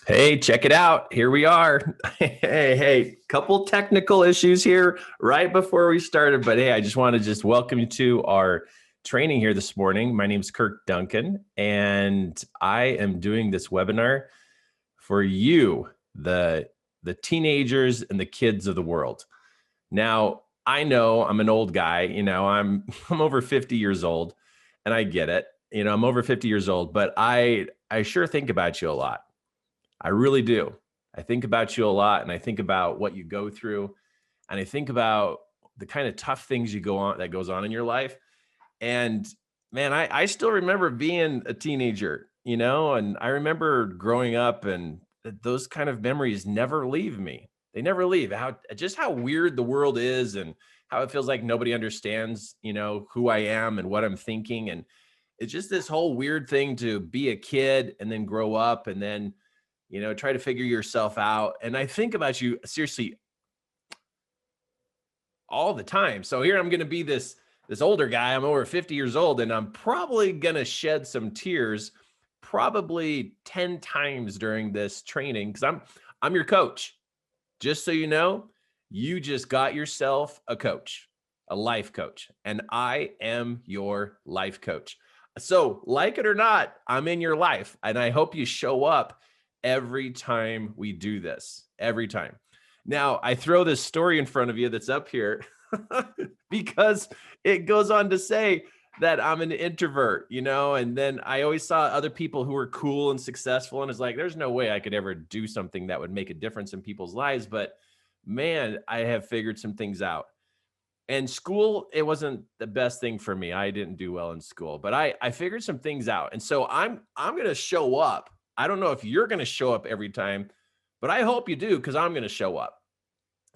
Hey, check it out. Here we are. Hey, couple technical issues here right before we started, but hey, I just want to welcome you to our training here this morning. My name is Kirk Duncan, and I am doing this webinar for you, the teenagers and the kids of the world. Now, I know I'm an old guy, I'm over 50 years old, and I get it. I'm over 50 years old, but I sure think about you a lot. I really do. I think about you a lot, and I think about what you go through, and I think about the kind of tough things that goes on in your life. And man, I still remember being a teenager, and I remember growing up, and those kind of memories never leave me. They never leave. How weird the world is, and how it feels like nobody understands, who I am and what I'm thinking. And it's just this whole weird thing to be a kid and then grow up and then try to figure yourself out. And I think about you seriously all the time. So here I'm going to be this older guy. I'm over 50 years old, and I'm probably going to shed some tears probably 10 times during this training because I'm your coach. Just so you know, you just got yourself a coach, a life coach, and I am your life coach. So, like it or not, I'm in your life, and I hope you show up every time we do this, every time. Now, I throw this story in front of you that's up here because it goes on to say that I'm an introvert, and then I always saw other people who were cool and successful, and it's like, there's no way I could ever do something that would make a difference in people's lives. But man, I have figured some things out. And school, it wasn't the best thing for me. I didn't do well in school, but I figured some things out. And so I'm going to show up. I don't know if you're going to show up every time, but I hope you do, because I'm going to show up.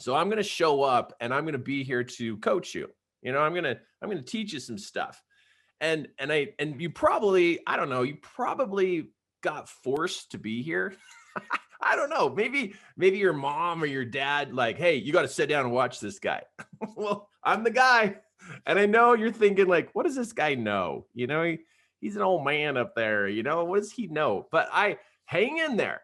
So I'm going to show up, and I'm going to be here to coach you. I'm going to teach you some stuff. And you probably, I don't know, you probably got forced to be here. I don't know. Maybe your mom or your dad, like, hey, you got to sit down and watch this guy. Well, I'm the guy. And I know you're thinking, like, what does this guy know? He's an old man up there. What does he know? But hang in there.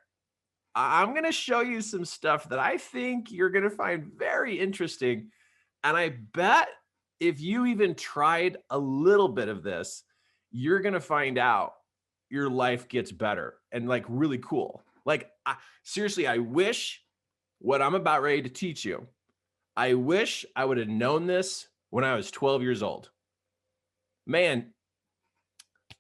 I'm going to show you some stuff that I think you're going to find very interesting. And I bet if you even tried a little bit of this, you're going to find out your life gets better and like really cool. Like, seriously, I wish what I'm about ready to teach you, I wish I would have known this when I was 12 years old. Man.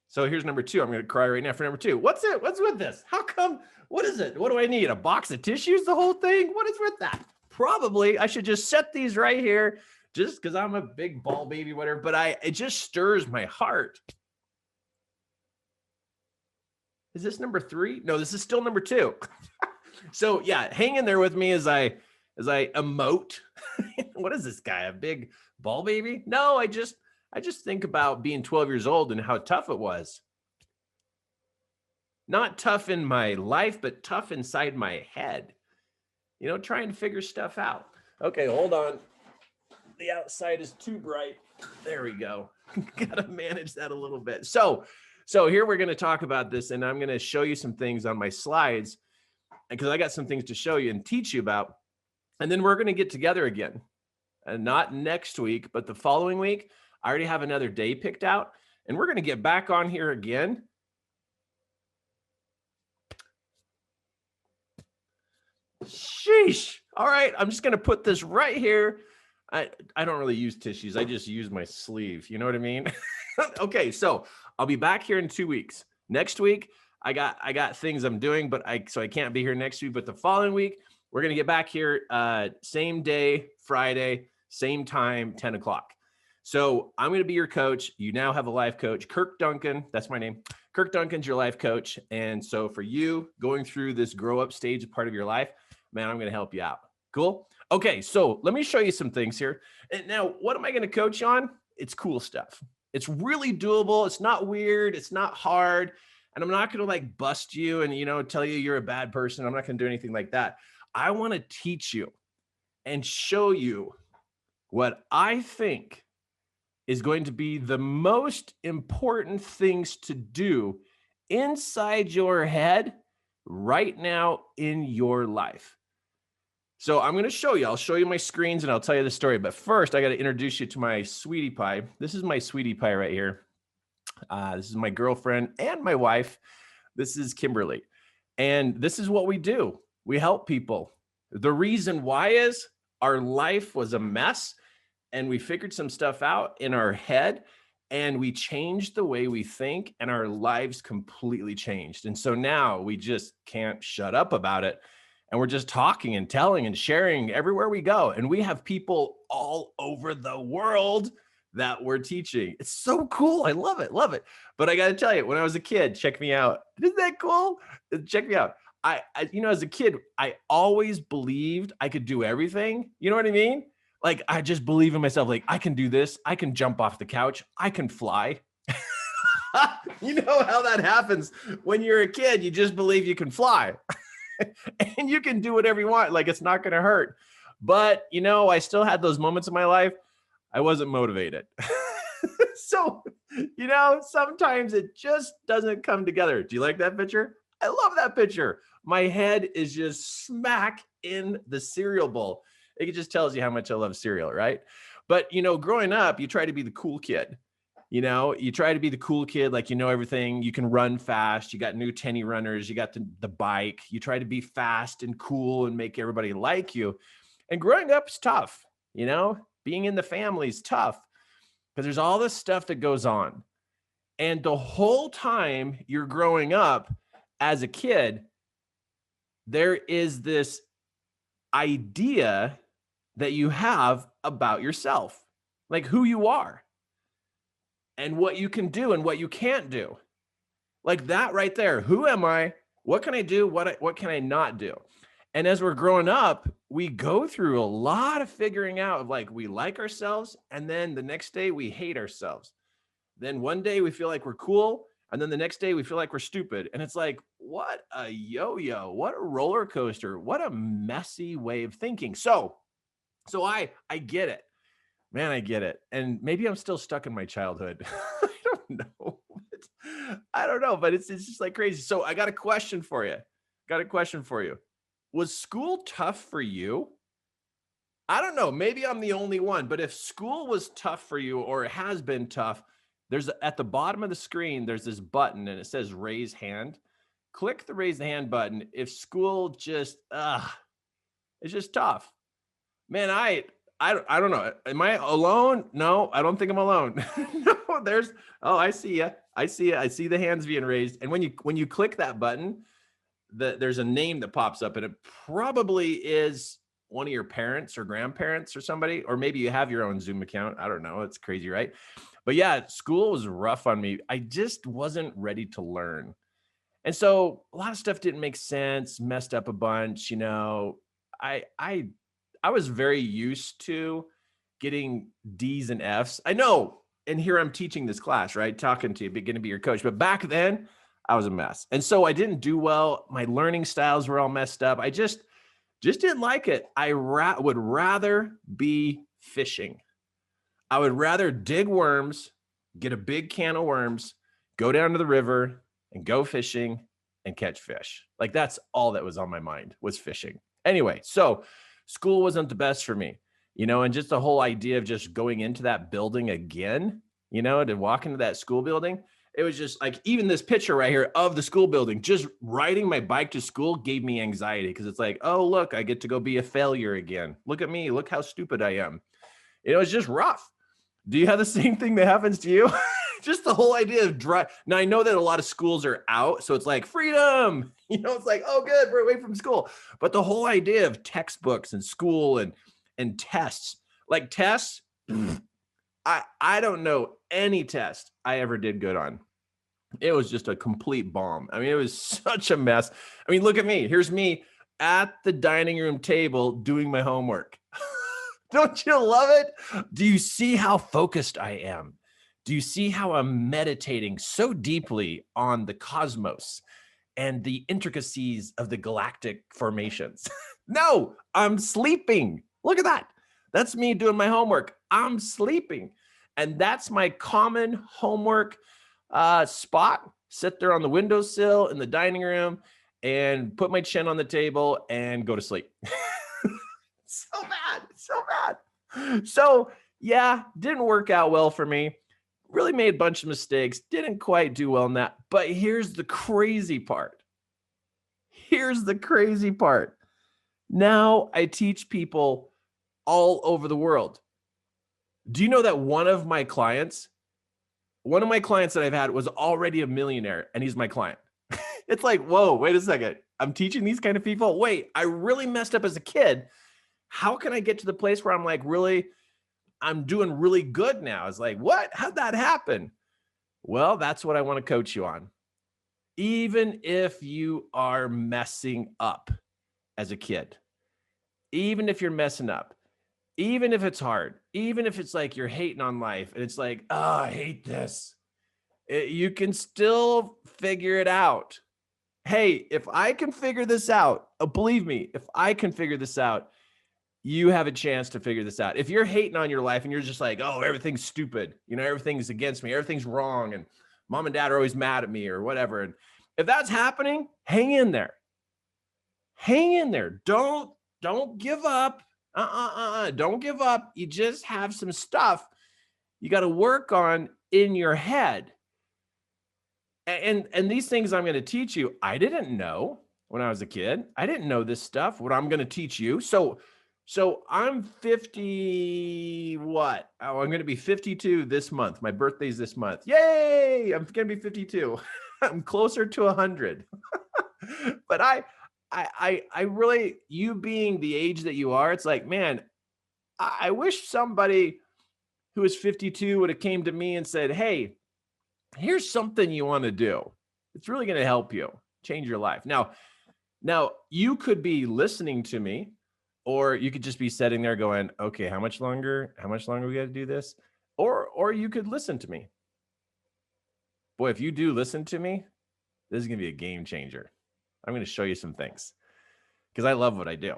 So here's number two. I'm going to cry right now for number two. What's with this? How come? What is it? What do I need? A box of tissues, the whole thing? What is with that? Probably I should just set these right here just because I'm a big ball baby, whatever. But it just stirs my heart. Is this number three? No, this is still number two. So yeah, hang in there with me as I emote. What is this guy? A big ball baby? No, I just think about being 12 years old and how tough it was. Not tough in my life, but tough inside my head. Trying to figure stuff out. Okay, hold on. The outside is too bright. There we go. Got to manage that a little bit. So here we're going to talk about this, and I'm going to show you some things on my slides because I got some things to show you and teach you about. And then we're going to get together again, and not next week, but the following week. I already have another day picked out, and we're going to get back on here again. Sheesh. All right. I'm just going to put this right here. I don't really use tissues. I just use my sleeve. You know what I mean? Okay. So I'll be back here in 2 weeks. Next week, I got things I'm doing, so I can't be here next week, but the following week, we're going to get back here, same day, Friday, same time, 10 o'clock. So I'm going to be your coach. You now have a life coach, Kirk Duncan. That's my name. Kirk Duncan's your life coach. And so for you going through this grow up stage part of your life, man, I'm going to help you out. Cool. Okay. So let me show you some things here. And now, what am I going to coach you on? It's cool stuff. It's really doable. It's not weird. It's not hard. And I'm not going to like bust you and, tell you you're a bad person. I'm not going to do anything like that. I want to teach you and show you what I think is going to be the most important things to do inside your head right now in your life. So I'm going to show you. I'll show you my screens and I'll tell you the story. But first, I got to introduce you to my sweetie pie. This is my sweetie pie right here. This is my girlfriend and my wife. This is Kimberly. And this is what we do. We help people. The reason why is our life was a mess and we figured some stuff out in our head and we changed the way we think and our lives completely changed. And so now we just can't shut up about it. And we're just talking and telling and sharing everywhere we go. And we have people all over the world that we're teaching. It's so cool. I love it. Love it. But I got to tell you, when I was a kid, check me out. Isn't that cool? Check me out. I, as a kid, I always believed I could do everything. You know what I mean? Like, I just believe in myself. Like, I can do this. I can jump off the couch. I can fly. You know how that happens when you're a kid. You just believe you can fly. And you can do whatever you want. Like, it's not going to hurt. But, I still had those moments in my life. I wasn't motivated. So, sometimes it just doesn't come together. Do you like that picture? I love that picture. My head is just smack in the cereal bowl. It just tells you how much I love cereal, right? But, growing up, you try to be the cool kid. You try to be the cool kid, like, everything. You can run fast. You got new tenny runners. You got the bike. You try to be fast and cool and make everybody like you. And growing up is tough. Being in the family is tough because there's all this stuff that goes on. And the whole time you're growing up as a kid, there is this idea that you have about yourself, like who you are and what you can do and what you can't do. Like that right there. Who am I? What can I do? What can I not do? And as we're growing up, we go through a lot of figuring out of like, we like ourselves. And then the next day we hate ourselves. Then one day we feel like we're cool. And then the next day we feel like we're stupid. And it's like, what a yo-yo, what a roller coaster, what a messy way of thinking. So I get it, man, I get it. And maybe I'm still stuck in my childhood. I don't know, but it's just like crazy. So I got a question for you. Was school tough for you? I don't know. Maybe I'm the only one, but if school was tough for you or it has been tough, there's at the bottom of the screen, there's this button and it says raise hand. Click the raise the hand button. If school just, it's just tough. Man, I don't know. Am I alone? No, I don't think I'm alone. No, I see you. I see the hands being raised. And when you click that button, there's a name that pops up and it probably is one of your parents or grandparents or somebody, or maybe you have your own Zoom account. I don't know. It's crazy, right? But yeah, school was rough on me. I just wasn't ready to learn. And so a lot of stuff didn't make sense, messed up a bunch. I was very used to getting D's and F's. I know. And here I'm teaching this class, right? Talking to you, going to be your coach. But back then I was a mess. And so I didn't do well. My learning styles were all messed up. I just didn't like it. I would rather be fishing. I would rather dig worms, get a big can of worms, go down to the river and go fishing and catch fish. Like that's all that was on my mind was fishing. Anyway, so school wasn't the best for me, and just the whole idea of just going into that building again, to walk into that school building. It was just like, even this picture right here of the school building, just riding my bike to school gave me anxiety because it's like, oh, look, I get to go be a failure again. Look at me. Look how stupid I am. It's just rough. Do you have the same thing that happens to you? Just the whole idea of drive. Now, I know that a lot of schools are out, so it's like freedom. It's like, oh, good, we're away from school. But the whole idea of textbooks and school and tests, like tests, I don't know any test I ever did good on. It was just a complete bomb. I mean, it was such a mess. I mean, look at me. Here's me at the dining room table doing my homework. Don't you love it? Do you see how focused I am? Do you see how I'm meditating so deeply on the cosmos and the intricacies of the galactic formations? No, I'm sleeping. Look at that. That's me doing my homework. I'm sleeping. And that's my common homework spot. Sit there on the windowsill in the dining room and put my chin on the table and go to sleep. So bad, so bad. So yeah, didn't work out well for me. Really made a bunch of mistakes. Didn't quite do well in that. But here's the crazy part. Here's the crazy part. Now I teach people all over the world. Do you know that one of my clients that I've had was already a millionaire and he's my client? It's like, whoa, wait a second. I'm teaching these kind of people. Wait, I really messed up as a kid. How can I get to the place where I'm like, really, I'm doing really good now? It's like, what? How'd that happen? Well, that's what I want to coach you on. Even if you are messing up as a kid, even if you're messing up, even if it's hard, even if it's like you're hating on life and it's like, oh, I hate this, you can still figure it out. Hey, if I can figure this out, believe me, if I can figure this out, you have a chance to figure this out. If you're hating on your life and you're just like, oh, everything's stupid, everything's against me, everything's wrong, and mom and dad are always mad at me or whatever. And if that's happening, hang in there. Hang in there. Don't give up. Don't give up. You just have some stuff you got to work on in your head. And these things I'm going to teach you, I didn't know when I was a kid. I didn't know this stuff, what I'm going to teach you. So I'm 50, what? Oh, I'm going to be 52 this month. My birthday's this month. Yay! I'm going to be 52. I'm closer to 100. But I really, you being the age that you are, it's like, man, I wish somebody who is 52 would have came to me and said, hey, here's something you want to do. It's really going to help you change your life. Now you could be listening to me, or you could just be sitting there going, okay, how much longer we got to do this? Or you could listen to me. Boy, if you do listen to me, this is going to be a game changer. I'm going to show you some things because I love what I do.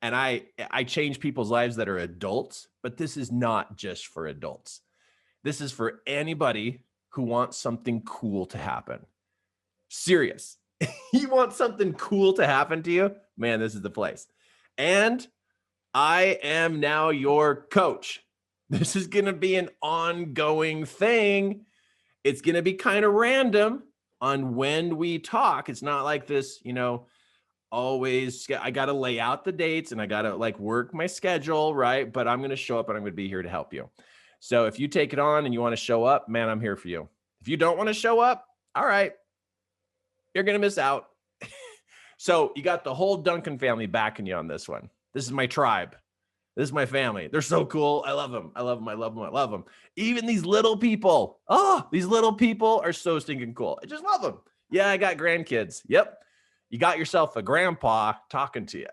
And I change people's lives that are adults, but this is not just for adults. This is for anybody who wants something cool to happen. Serious. You want something cool to happen to you? Man, this is the place. And I am now your coach. This is going to be an ongoing thing. It's going to be kind of random on when we talk. It's not like this, always, I got to lay out the dates and I got to like work my schedule, right? But I'm going to show up and I'm going to be here to help you. So if you take it on and you want to show up, man, I'm here for you. If you don't want to show up, all right, you're going to miss out. So you got the whole Duncan family backing you on this one. This is my tribe. This is my family. They're so cool. I love them. I love them. I love them. I love them. Even these little people. Oh, these little people are so stinking cool. I just love them. Yeah, I got grandkids. Yep. You got yourself a grandpa talking to you.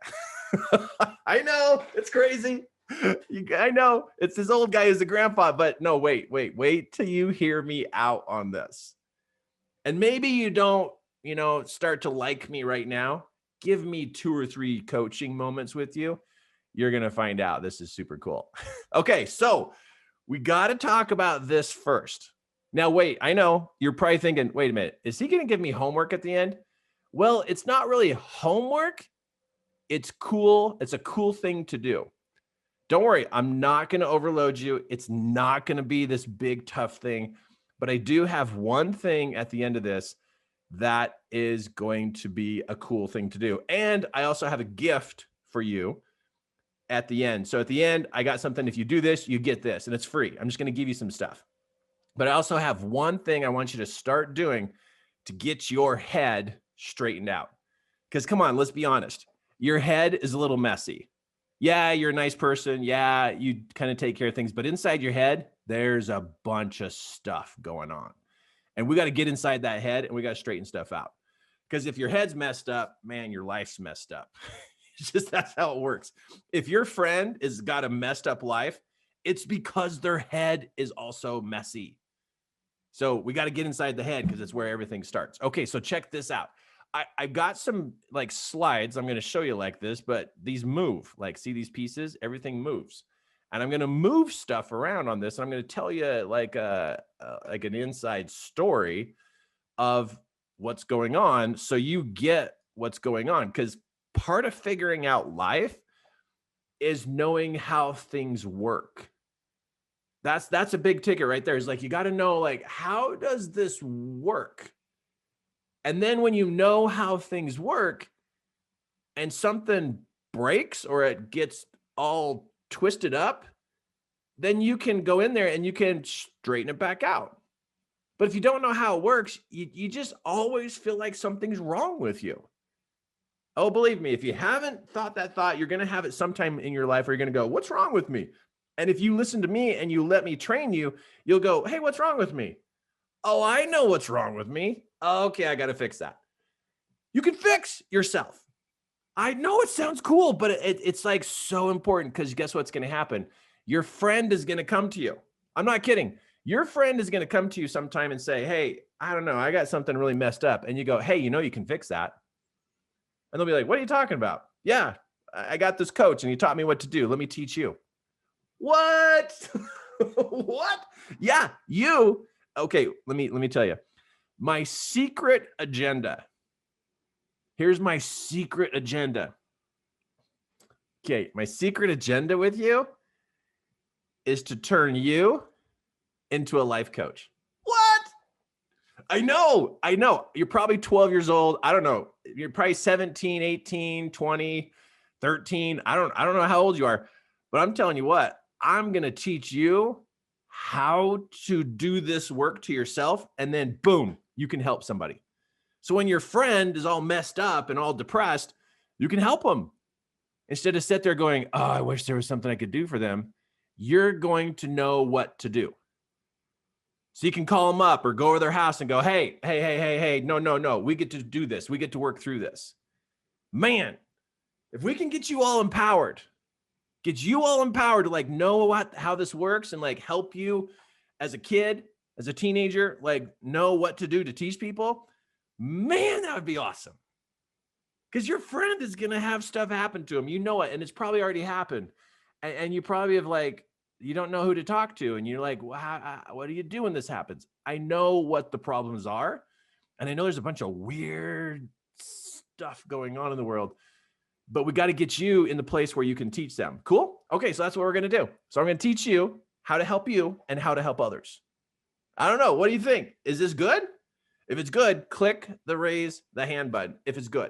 I know. It's crazy. I know. It's this old guy who's a grandpa, but no, wait till you hear me out on this. And maybe you don't, start to like me right now. Give me 2 or 3 coaching moments with you. You're going to find out this is super cool. Okay, so we got to talk about this first. Now, wait, I know you're probably thinking, wait a minute, is he going to give me homework at the end? Well, it's not really homework. It's cool. It's a cool thing to do. Don't worry, I'm not going to overload you. It's not going to be this big, tough thing. But I do have one thing at the end of this that is going to be a cool thing to do. And I also have a gift for you at the end. So at the end, I got something. If you do this, you get this, and it's free. I'm just going to give you some stuff. But I also have one thing I want you to start doing to get your head straightened out. Because come on, let's be honest. Your head is a little messy. Yeah, you're a nice person. Yeah, you kind of take care of things. But inside your head, there's a bunch of stuff going on. And we got to get inside that head and we got to straighten stuff out. Because if your head's messed up, man, your life's messed up. It's just, that's how it works. If your friend has got a messed up life, it's because their head is also messy. So we got to get inside the head because it's where everything starts. Okay, so check this out. I've got some like slides I'm going to show you like this, but these move. Like, see these pieces? Everything moves. And I'm going to move stuff around on this. And I'm going to tell you like an inside story of what's going on. So you get what's going on. Because part of figuring out life is knowing how things work. That's a big ticket right there. Is like, you got to know, like, how does this work? And then when you know how things work and something breaks or it gets all twisted up, then you can go in there and you can straighten it back out. But if you don't know how it works, you just always feel like something's wrong with you. Oh, believe me, if you haven't thought that thought, you're going to have it sometime in your life where you're going to go, what's wrong with me? And if you listen to me and you let me train you, you'll go, hey, what's wrong with me? Oh, I know what's wrong with me. Okay, I got to fix that. You can fix yourself. I know it sounds cool, but it's like so important, because guess what's going to happen? Your friend is going to come to you. I'm not kidding. Your friend is going to come to you sometime and say, hey, I don't know, I got something really messed up. And you go, hey, you can fix that. And they'll be like, what are you talking about? Yeah, I got this coach and he taught me what to do. Let me teach you. What? What? Yeah, you. Okay, let me tell you. My secret agenda. Here's my secret agenda. Okay, my secret agenda with you is to turn you into a life coach. What? I know. You're probably 12 years old. I don't know. You're probably 17, 18, 20, 13. I don't know how old you are, but I'm telling you what, I'm going to teach you how to do this work to yourself, and then boom, you can help somebody. So when your friend is all messed up and all depressed, you can help them. Instead of sit there going, oh, I wish there was something I could do for them. You're going to know what to do. So you can call them up or go over their house and go, hey, no, we get to do this. We get to work through this. Man, if we can get you all empowered to like know how this works and like help you as a kid, as a teenager, like know what to do to teach people, man, that would be awesome. Because your friend is going to have stuff happen to him. You know it. And it's probably already happened. And you probably have like, you don't know who to talk to. And you're like, well, what do you do when this happens? I know what the problems are. And I know there's a bunch of weird stuff going on in the world, but we got to get you in the place where you can teach them. Cool? Okay. So that's what we're going to do. So I'm going to teach you how to help you and how to help others. I don't know. What do you think? Is this good? If it's good, click the raise the hand button. If it's good.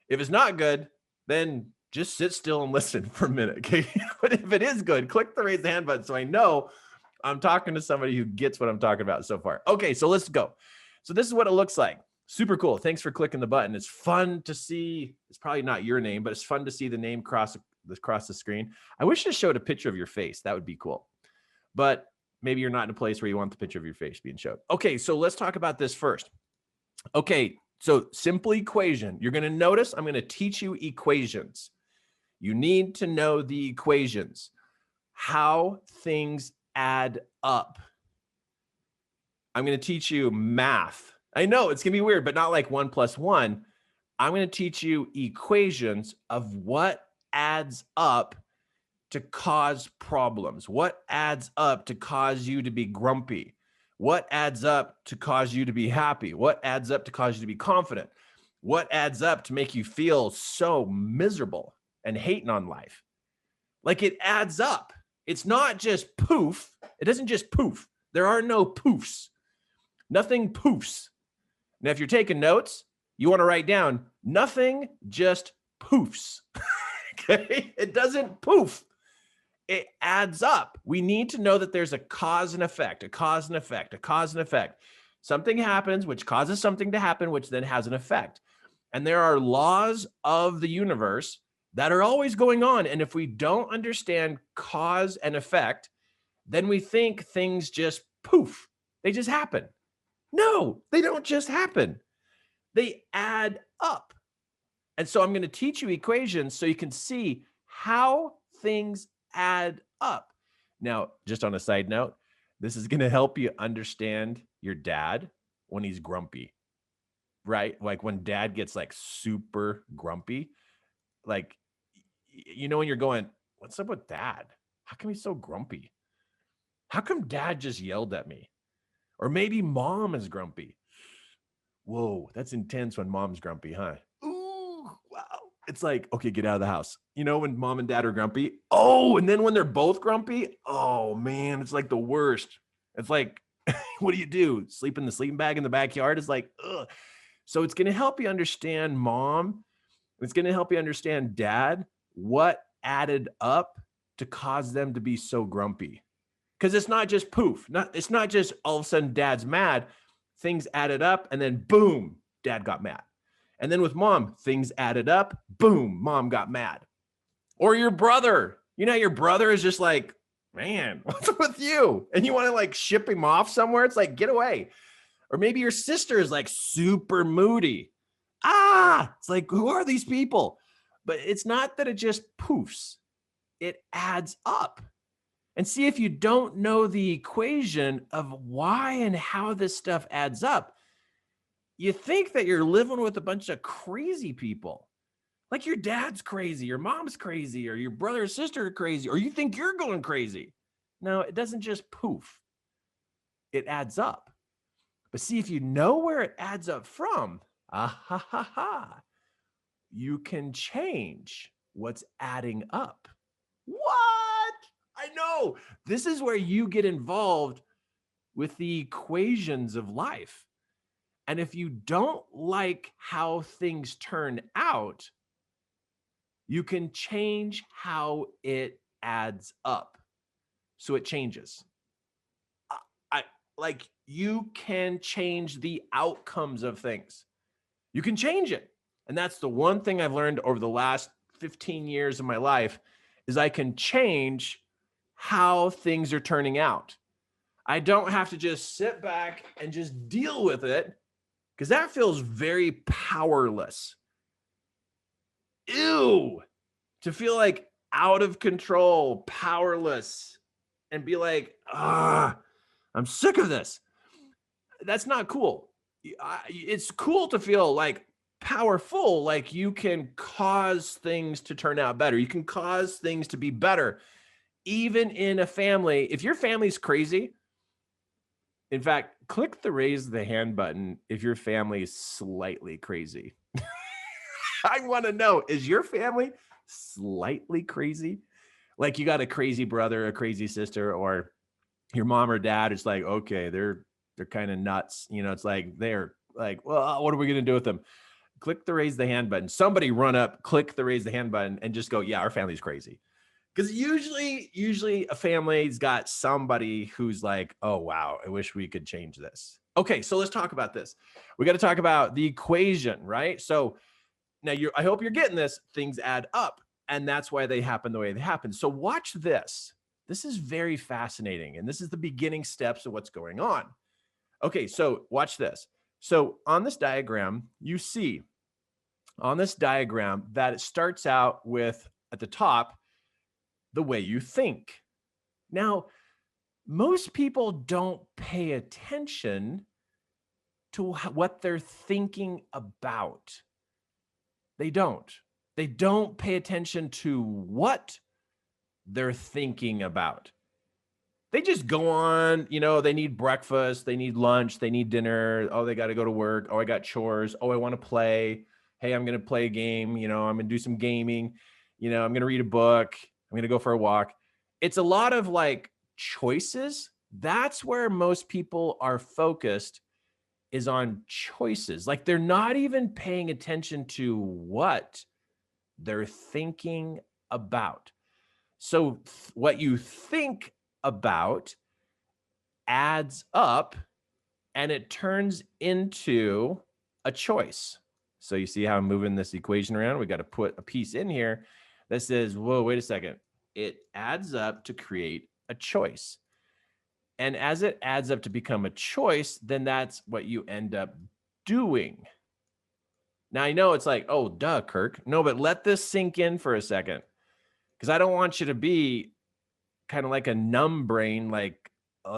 If it's not good, then just sit still and listen for a minute. Okay. But if it is good, click the raise the hand button so I know I'm talking to somebody who gets what I'm talking about so far. Okay, so let's go. So this is what it looks like. Super cool. Thanks for clicking the button. It's fun to see. It's probably not your name, but it's fun to see the name across the screen. I wish it showed a picture of your face. That would be cool. But maybe you're not in a place where you want the picture of your face being showed. Okay, so let's talk about this first. Okay, so simple equation. You're going to notice I'm going to teach you equations. You need to know the equations, how things add up. I'm going to teach you math. I know it's going to be weird, but not like 1 + 1. I'm going to teach you equations of what adds up to cause problems, what adds up to cause you to be grumpy, what adds up to cause you to be happy, what adds up to cause you to be confident, what adds up to make you feel so miserable and hating on life. Like, it adds up. It's not just poof. It doesn't just poof. There are no poofs. Nothing poofs. Now, if you're taking notes, you want to write down, nothing just poofs. Okay? It doesn't poof. It adds up. We need to know that there's a cause and effect, a cause and effect, a cause and effect. Something happens, which causes something to happen, which then has an effect. And there are laws of the universe that are always going on. And if we don't understand cause and effect, then we think things just poof, they just happen. No, they don't just happen. They add up. And so I'm going to teach you equations so you can see how things add up. Now, just on a side note, this is going to help you understand your dad when he's grumpy, right? Like when dad gets like super grumpy, like, when you're going, what's up with dad? How come he's so grumpy? How come dad just yelled at me? Or maybe mom is grumpy. Whoa, that's intense when mom's grumpy, huh? Ooh, it's like, okay, get out of the house. You know, when mom and dad are grumpy. Oh, and then when they're both grumpy, oh man, it's like the worst. It's like, what do? Sleep in the sleeping bag in the backyard? It's like, ugh. So it's going to help you understand mom. It's going to help you understand dad, what added up to cause them to be so grumpy. Because it's not just poof. It's not just all of a sudden dad's mad. Things added up and then boom, dad got mad. And then with mom, things added up, boom, mom got mad. Or your brother, you know, your brother is just like, man, what's with you? And you want to like ship him off somewhere. It's like, get away. Or maybe your sister is like super moody. It's like, who are these people? But it's not that it just poofs. It adds up. And see, if you don't know the equation of why and how this stuff adds up, you think that you're living with a bunch of crazy people. Like your dad's crazy, your mom's crazy, or your brother or sister are crazy, or you think you're going crazy. No, it doesn't just poof. It adds up. But see, if you know where it adds up from, you can change what's adding up. What? I know. This is where you get involved with the equations of life. And if you don't like how things turn out, you can change how it adds up. So it changes. You can change the outcomes of things. You can change it. And that's the one thing I've learned over the last 15 years of my life is I can change how things are turning out. I don't have to just sit back and just deal with it because that feels very powerless. Ew, to feel like out of control, powerless, and be like, I'm sick of this. That's not cool. It's cool to feel like powerful, like you can cause things to turn out better. You can cause things to be better, even in a family. If your family's crazy, in fact, click the raise the hand button if your family is slightly crazy. I want to know, is your family slightly crazy? Like you got a crazy brother, a crazy sister, or your mom or dad is like, okay, they're kind of nuts. You know, it's like, they're like, well, what are we going to do with them? Click the raise the hand button. Somebody run up, click the raise the hand button and just go, yeah, our family's crazy. Because usually a family's got somebody who's like, oh, wow, I wish we could change this. Okay, so let's talk about this. We got to talk about the equation, right? So now I hope you're getting this. Things add up, and that's why they happen the way they happen. So watch this. This is very fascinating, and this is the beginning steps of what's going on. Okay, so watch this. So on this diagram, you see on this diagram that it starts out with, at the top, the way you think. Now, most people don't pay attention to what they're thinking about. They don't. They don't pay attention to what they're thinking about. They just go on, you know, they need breakfast, they need lunch, they need dinner. Oh, they got to go to work. Oh, I got chores. Oh, I want to play. Hey, I'm going to play a game. You know, I'm going to do some gaming. You know, I'm going to read a book. I'm going to go for a walk. It's a lot of like choices. That's where most people are focused, is on choices. Like they're not even paying attention to what they're thinking about. So what you think about adds up and it turns into a choice. So you see how I'm moving this equation around? We got to put a piece in here that says, whoa, wait a second. It adds up to create a choice. And as it adds up to become a choice, then that's what you end up doing. Now, I know it's like, oh, duh, Kirk. No, but let this sink in for a second, because I don't want you to be kind of like a numb brain. Like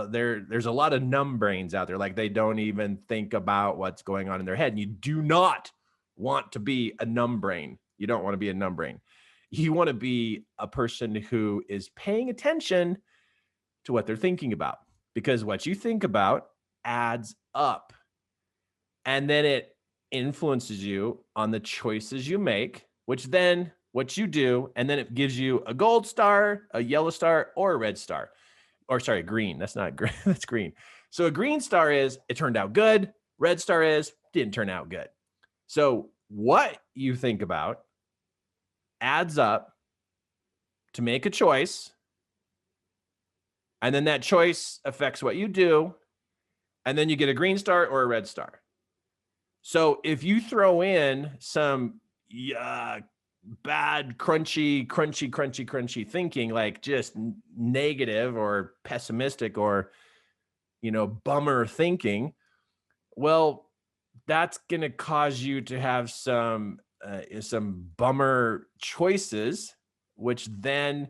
there's a lot of numb brains out there. Like they don't even think about what's going on in their head. And you do not want to be a numb brain. You don't want to be a numb brain. You want to be a person who is paying attention to what they're thinking about, because what you think about adds up. And then it influences you on the choices you make, which then what you do, and then it gives you a gold star, a yellow star, or a red star. Or sorry, green. That's not green. That's green. So a green star is it turned out good. Red star is didn't turn out good. So what you think about adds up to make a choice. And then that choice affects what you do. And then you get a green star or a red star. So if you throw in some bad, crunchy thinking, like just negative or pessimistic or, bummer thinking, well, that's going to cause you to have some bummer choices, which then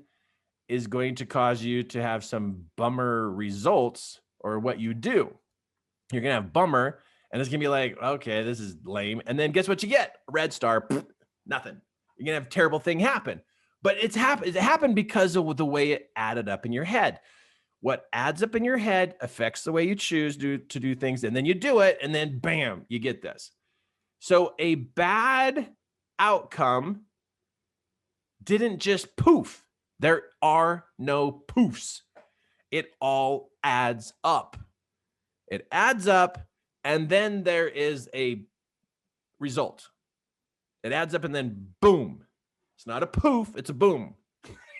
is going to cause you to have some bummer results or what you do. You're going to have bummer, and it's going to be like, okay, this is lame. And then guess what you get? A red star, nothing. You're going to have a terrible thing happen. But it happened because of the way it added up in your head. What adds up in your head affects the way you choose to do things. And then you do it, and then bam, you get this. So a bad outcome didn't just poof. There are no poofs. It all adds up. It adds up, and then there is a result. It adds up, and then boom. It's not a poof, it's a boom.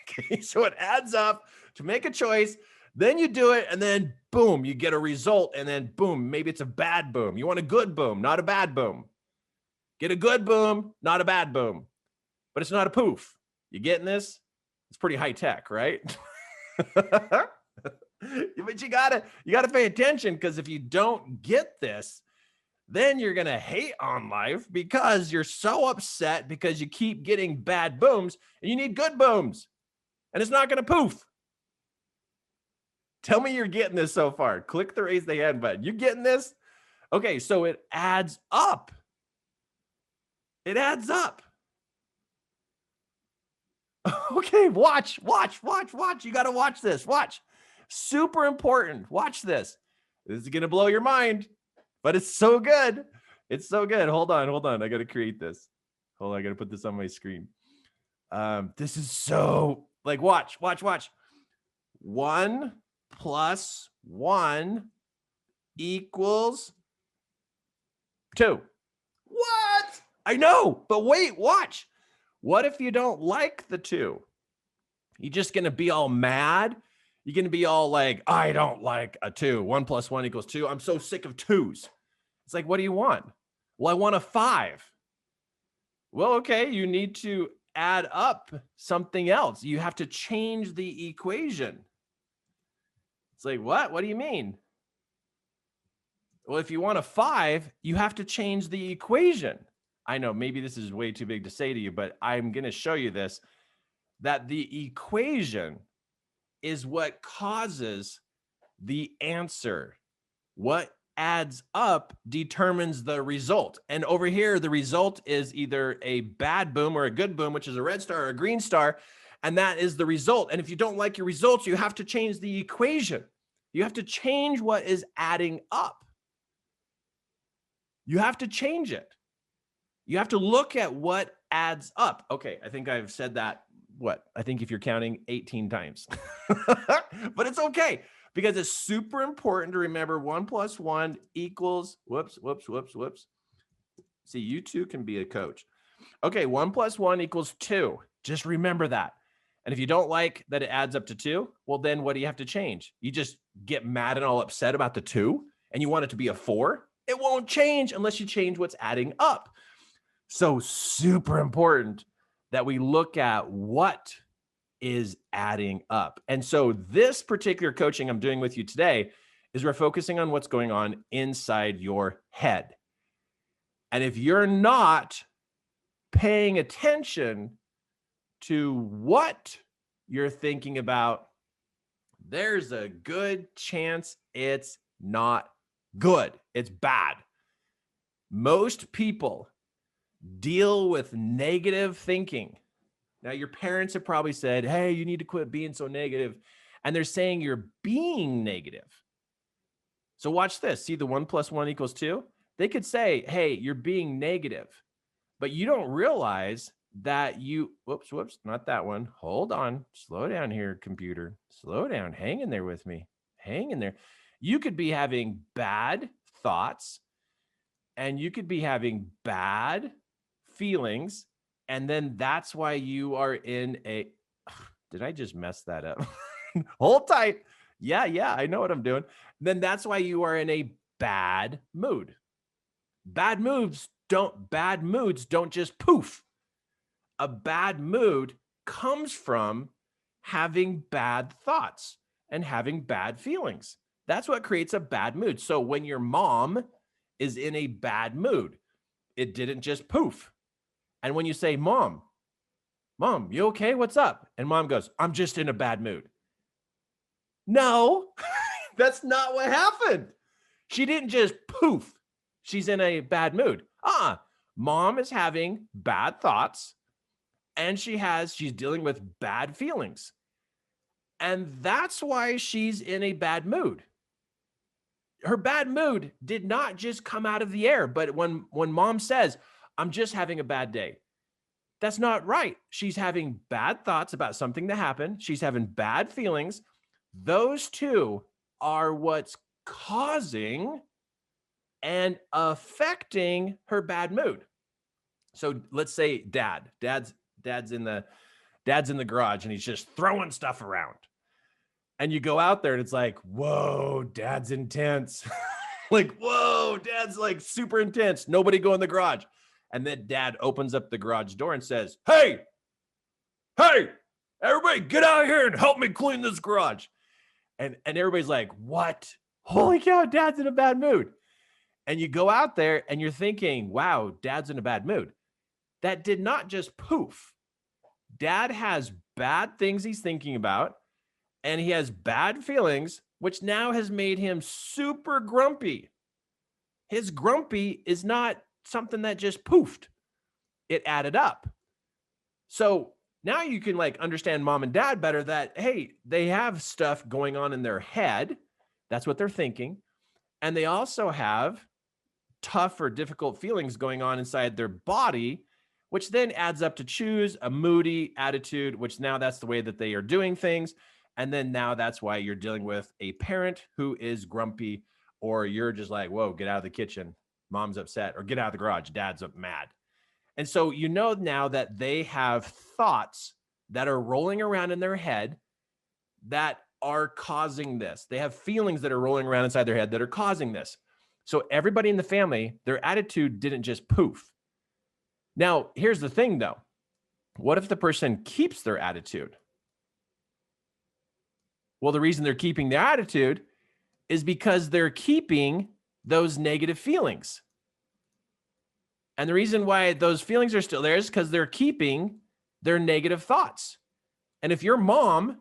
Okay, so it adds up to make a choice. Then you do it, and then boom, you get a result, and then boom, maybe it's a bad boom. You want a good boom, not a bad boom. Get a good boom, not a bad boom. But it's not a poof. You getting this? It's pretty high tech, right? But you gotta pay attention, because if you don't get this, then you're gonna hate on life because you're so upset because you keep getting bad booms and you need good booms, and it's not gonna poof. Tell me you're getting this so far. Click the raise the hand button. You getting this? Okay, so it adds up. It adds up. Okay, watch. You got to watch this. Watch. Super important. Watch this. This is going to blow your mind, but it's so good. It's so good. Hold on. I got to create this. Hold on. I got to put this on my screen. This is so like, watch. 1 + 1 = 2. What? I know, but wait, watch. What if you don't like the 2? You're just going to be all mad. You're going to be all like, I don't like a 2. 1 + 1 = 2. I'm so sick of 2s. It's like, what do you want? Well, I want a 5. Well, okay, you need to add up something else. You have to change the equation. It's like, what? What do you mean? Well, if you want a 5, you have to change the equation. I know maybe this is way too big to say to you, but I'm going to show you this, that the equation is what causes the answer. What adds up determines the result. And over here, the result is either a bad boom or a good boom, which is a red star or a green star. And that is the result. And if you don't like your results, you have to change the equation. You have to change what is adding up. You have to change it. You have to look at what adds up. Okay, I think I've said that, I think if you're counting 18 times. But it's okay, because it's super important to remember 1 + 1 = whoops. See, you too can be a coach. Okay, 1 + 1 = 2. Just remember that. And if you don't like that it adds up to 2, well, then what do you have to change? You just get mad and all upset about the 2, and you want it to be a 4? It won't change unless you change what's adding up. So super important that we look at what is adding up. And so this particular coaching I'm doing with you today is we're focusing on what's going on inside your head. And if you're not paying attention to what you're thinking about, there's a good chance it's not good. It's bad. Most people deal with negative thinking. Now, your parents have probably said, hey, you need to quit being so negative. And they're saying you're being negative. So watch this. See the 1 + 1 = 2? They could say, hey, you're being negative. But you don't realize that you, whoops, not that one. Hold on. Slow down here, computer. Slow down. Hang in there with me. Hang in there. You could be having bad thoughts and you could be having bad feelings. And then that's why you are in a, did I just mess that up? Hold tight. Yeah, I know what I'm doing. Then that's why you are in a bad mood. Bad moods don't just poof. A bad mood comes from having bad thoughts and having bad feelings. That's what creates a bad mood. So when your mom is in a bad mood, it didn't just poof. And when you say, Mom, you okay? What's up? And mom goes, I'm just in a bad mood. No, that's not what happened. She didn't just poof. She's in a bad mood. Mom is having bad thoughts and she's dealing with bad feelings. And that's why she's in a bad mood. Her bad mood did not just come out of the air, but when mom says, I'm just having a bad day, that's not right. She's having bad thoughts about something that happened. She's having bad feelings. Those two are what's causing and affecting her bad mood. So let's say dad's in the garage and he's just throwing stuff around. And you go out there and it's like, whoa, dad's intense. Like, whoa, dad's like super intense. Nobody go in the garage. And then dad opens up the garage door and says, hey, everybody get out here and help me clean this garage. And everybody's like, what? Holy cow, dad's in a bad mood. And you go out there and you're thinking, wow, dad's in a bad mood. That did not just poof. Dad has bad things he's thinking about, and he has bad feelings, which now has made him super grumpy. His grumpy is not something that just poofed. It added up. So now you can like understand mom and dad better that, hey, they have stuff going on in their head. That's what they're thinking. And they also have tough or difficult feelings going on inside their body, which then adds up to choose a moody attitude, which now that's the way that they are doing things. And then now that's why you're dealing with a parent who is grumpy, or you're just like, whoa, get out of the kitchen. Mom's upset, or get out of the garage. Dad's up mad. And so you know now that they have thoughts that are rolling around in their head that are causing this. They have feelings that are rolling around inside their head that are causing this. So everybody in the family, their attitude didn't just poof. Now, here's the thing though. What if the person keeps their attitude? Well, the reason they're keeping their attitude is because they're keeping those negative feelings. And the reason why those feelings are still there is because they're keeping their negative thoughts. And if your mom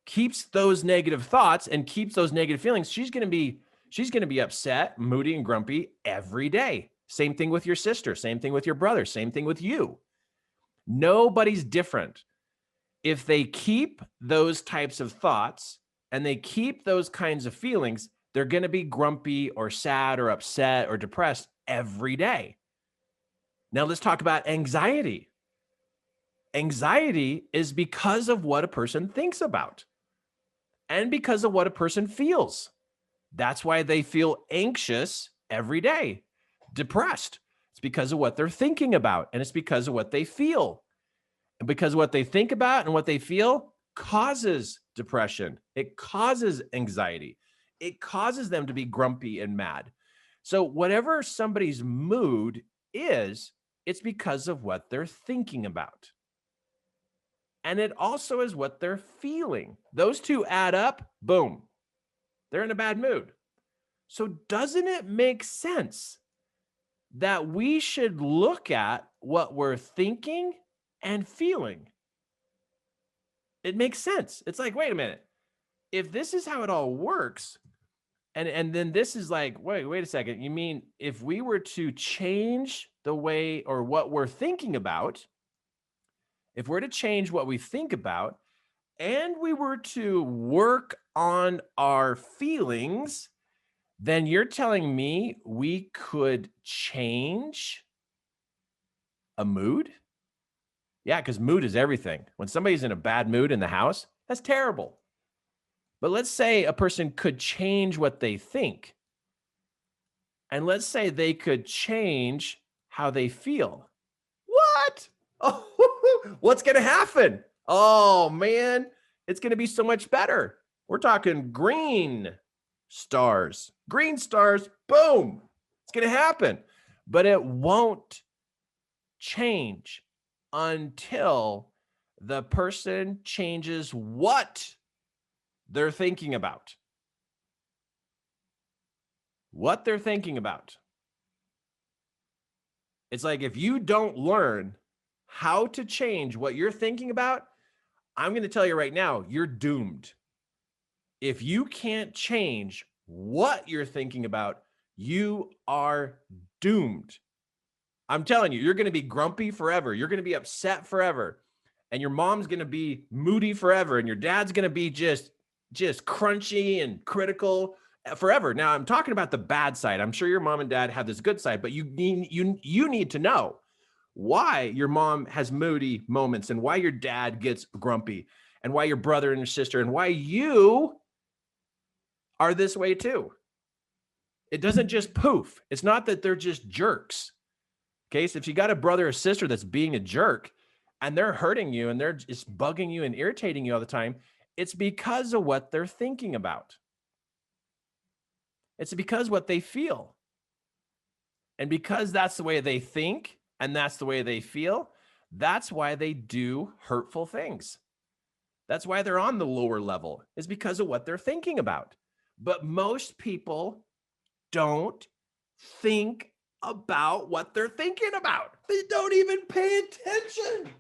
keeps those negative thoughts and keeps those negative feelings, she's going to be upset, moody, and grumpy every day. Same thing with your sister, same thing with your brother, same thing with you. Nobody's different. If they keep those types of thoughts and they keep those kinds of feelings, they're going to be grumpy or sad or upset or depressed every day. Now let's talk about anxiety. Anxiety is because of what a person thinks about and because of what a person feels. That's why they feel anxious every day, depressed. It's because of what they're thinking about, and it's because of what they feel. And because what they think about and what they feel causes depression. It causes anxiety. It causes them to be grumpy and mad. So whatever somebody's mood is, it's because of what they're thinking about. And it also is what they're feeling. Those two add up, boom, they're in a bad mood. So doesn't it make sense that we should look at what we're thinking and feeling? It makes sense. It's like, wait a minute. If this is how it all works, and then this is like, wait a second. You mean if we were to change the way or what we're thinking about, if we're to change what we think about, and we were to work on our feelings, then you're telling me we could change a mood? Yeah, because mood is everything. When somebody's in a bad mood in the house, that's terrible. But let's say a person could change what they think. And let's say they could change how they feel. What? Oh, what's going to happen? Oh, man, it's going to be so much better. We're talking green stars. Green stars, boom. It's going to happen. But it won't change until the person changes what they're thinking about. What they're thinking about. It's like if you don't learn how to change what you're thinking about, I'm going to tell you right now, you're doomed. If you can't change what you're thinking about, you are doomed. I'm telling you, you're going to be grumpy forever. You're going to be upset forever. And your mom's going to be moody forever. And your dad's going to be just crunchy and critical forever. Now, I'm talking about the bad side. I'm sure your mom and dad have this good side, but you need to know why your mom has moody moments and why your dad gets grumpy and why your brother and your sister and why you are this way too. It doesn't just poof. It's not that they're just jerks. Okay, so if you got a brother or sister that's being a jerk and they're hurting you and they're just bugging you and irritating you all the time, it's because of what they're thinking about. It's because what they feel. And because that's the way they think and that's the way they feel, that's why they do hurtful things. That's why they're on the lower level, is because of what they're thinking about. But most people don't think about what they're thinking about. They don't even pay attention.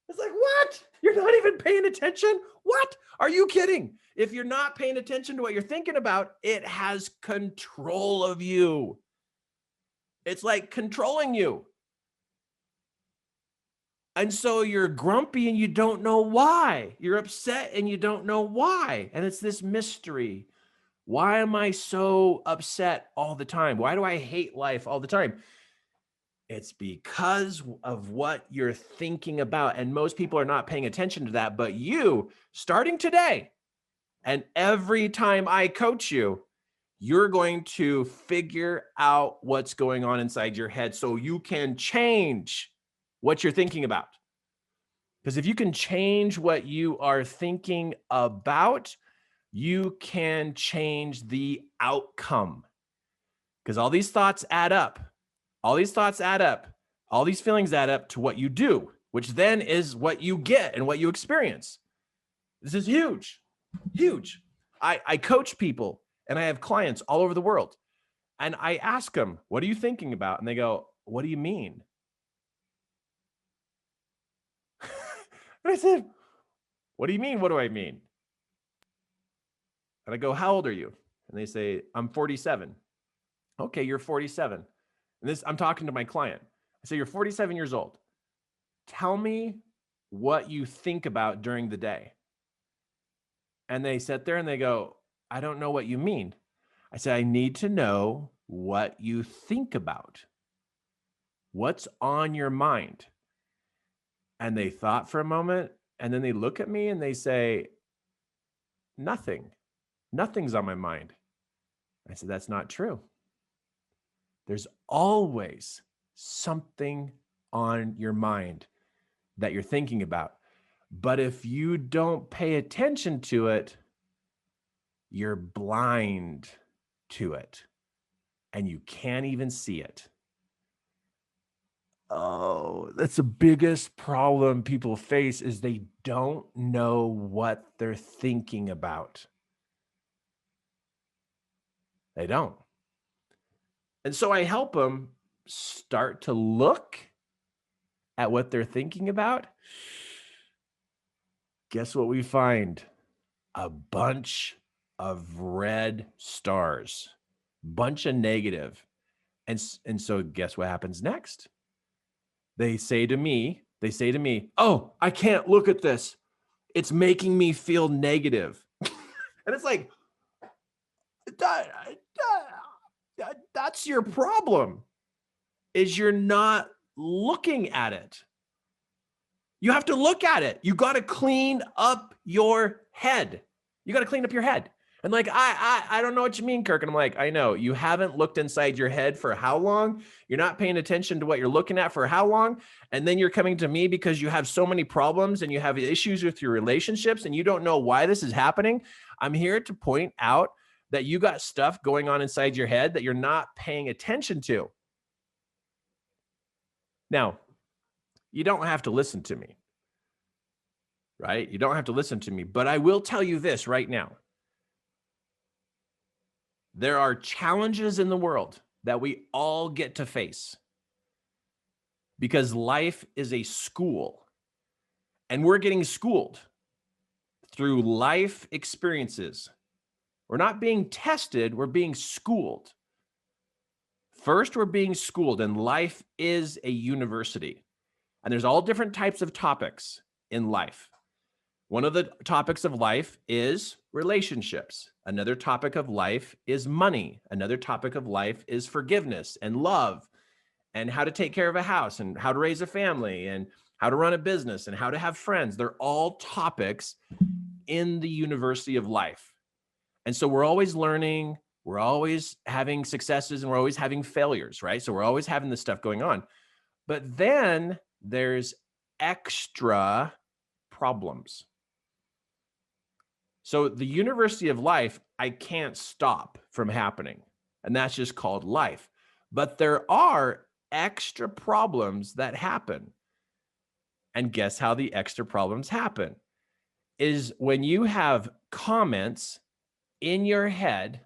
It's like, what? You're not even paying attention? What? Are you kidding? If you're not paying attention to what you're thinking about, it has control of you. It's like controlling you. And so you're grumpy and you don't know why. You're upset and you don't know why. And it's this mystery. Why am I so upset all the time? Why do I hate life all the time? It's because of what you're thinking about. And most people are not paying attention to that. But you, starting today, and every time I coach you, you're going to figure out what's going on inside your head so you can change what you're thinking about. Because if you can change what you are thinking about, you can change the outcome. Because all these thoughts add up. All these thoughts add up. All these feelings add up to what you do, which then is what you get and what you experience. This is huge, huge. I coach people and I have clients all over the world. And I ask them, what are you thinking about? And they go, what do you mean? And I said, what do you mean? What do I mean? And I go, how old are you? And they say, I'm 47. Okay, you're 47. And this, I'm talking to my client. I say, you're 47 years old. Tell me what you think about during the day. And they sit there and they go, I don't know what you mean. I said, I need to know what you think about. What's on your mind? And they thought for a moment, and then they look at me and they say, nothing. Nothing's on my mind. I said, that's not true. There's always something on your mind that you're thinking about. But if you don't pay attention to it, you're blind to it and you can't even see it. Oh, that's the biggest problem people face is they don't know what they're thinking about. They don't. And so I help them start to look at what they're thinking about. Guess what we find? A bunch of red stars, bunch of negative. And so guess what happens next? They say to me, oh, I can't look at this. It's making me feel negative. And it's like, that's your problem, is you're not looking at it. You have to look at it. You got to clean up your head. You got to clean up your head. And like, I don't know what you mean, Kirk. And I'm like, I know. You haven't looked inside your head for how long? You're not paying attention to what you're looking at for how long? And then you're coming to me because you have so many problems and you have issues with your relationships and you don't know why this is happening. I'm here to point out that you got stuff going on inside your head that you're not paying attention to. Now, you don't have to listen to me, right? You don't have to listen to me, but I will tell you this right now. There are challenges in the world that we all get to face because life is a school and we're getting schooled through life experiences. We're not being tested, we're being schooled. First, we're being schooled, and life is a university. And there's all different types of topics in life. One of the topics of life is relationships. Another topic of life is money. Another topic of life is forgiveness and love and how to take care of a house and how to raise a family and how to run a business and how to have friends. They're all topics in the university of life. And so we're always learning, we're always having successes, and we're always having failures, right? So we're always having this stuff going on. But then there's extra problems. So the university of life, I can't stop from happening. And that's just called life. But there are extra problems that happen. And guess how the extra problems happen? Is when you have comments in your head,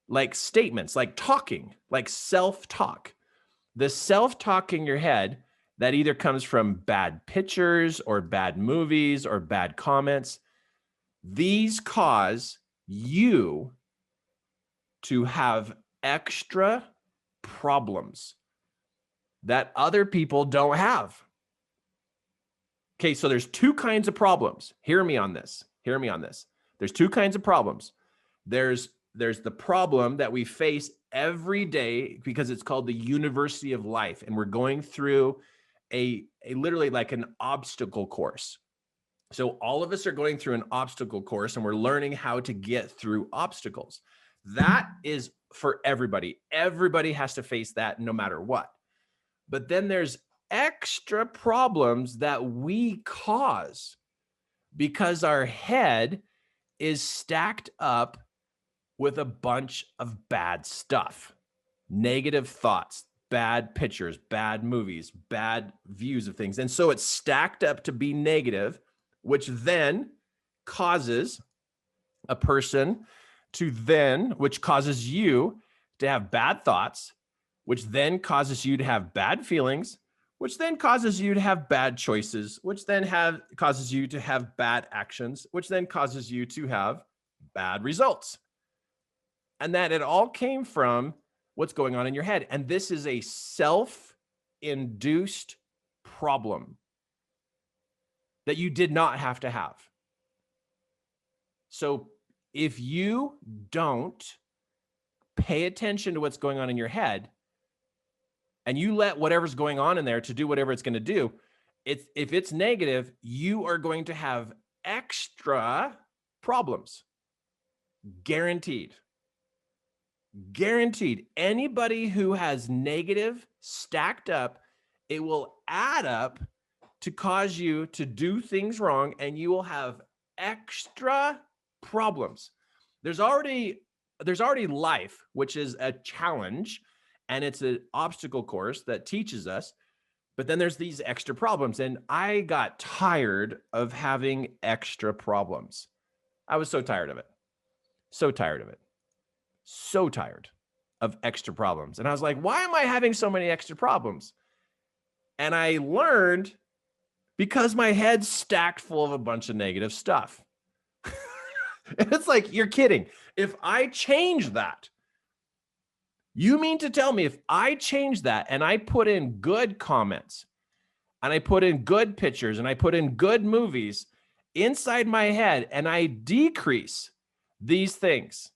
like statements, like talking, like self-talk. The self-talk in your head that either comes from bad pictures or bad movies or bad comments, these cause you to have extra problems that other people don't have. Okay, so there's two kinds of problems. Hear me on this. Hear me on this. There's two kinds of problems. There's the problem that we face every day because it's called the university of life, and we're going through a literally like an obstacle course. So all of us are going through an obstacle course and we're learning how to get through obstacles. That is for everybody. Everybody has to face that no matter what. But then there's extra problems that we cause because our head is stacked up with a bunch of bad stuff, negative thoughts, bad pictures, bad movies, bad views of things. And so it's stacked up to be negative, which then causes a person which causes you to have bad thoughts, which then causes you to have bad feelings, which then causes you to have bad choices, which then causes you to have bad actions, which then causes you to have bad results. And that it all came from what's going on in your head. And this is a self-induced problem that you did not have to have. So if you don't pay attention to what's going on in your head and you let whatever's going on in there to do whatever it's going to do, if it's negative, you are going to have extra problems. Guaranteed. Guaranteed. Anybody who has negative stacked up, it will add up to cause you to do things wrong, and you will have extra problems. There's already life, which is a challenge, and it's an obstacle course that teaches us. But then there's these extra problems, and I got tired of having extra problems. I was so tired of it. So tired of it. So tired of extra problems. And I was like, why am I having so many extra problems? And I learned because my head's stacked full of a bunch of negative stuff. And it's like, you're kidding. If I change that, you mean to tell me if I change that and I put in good comments and I put in good pictures and I put in good movies inside my head and I decrease these things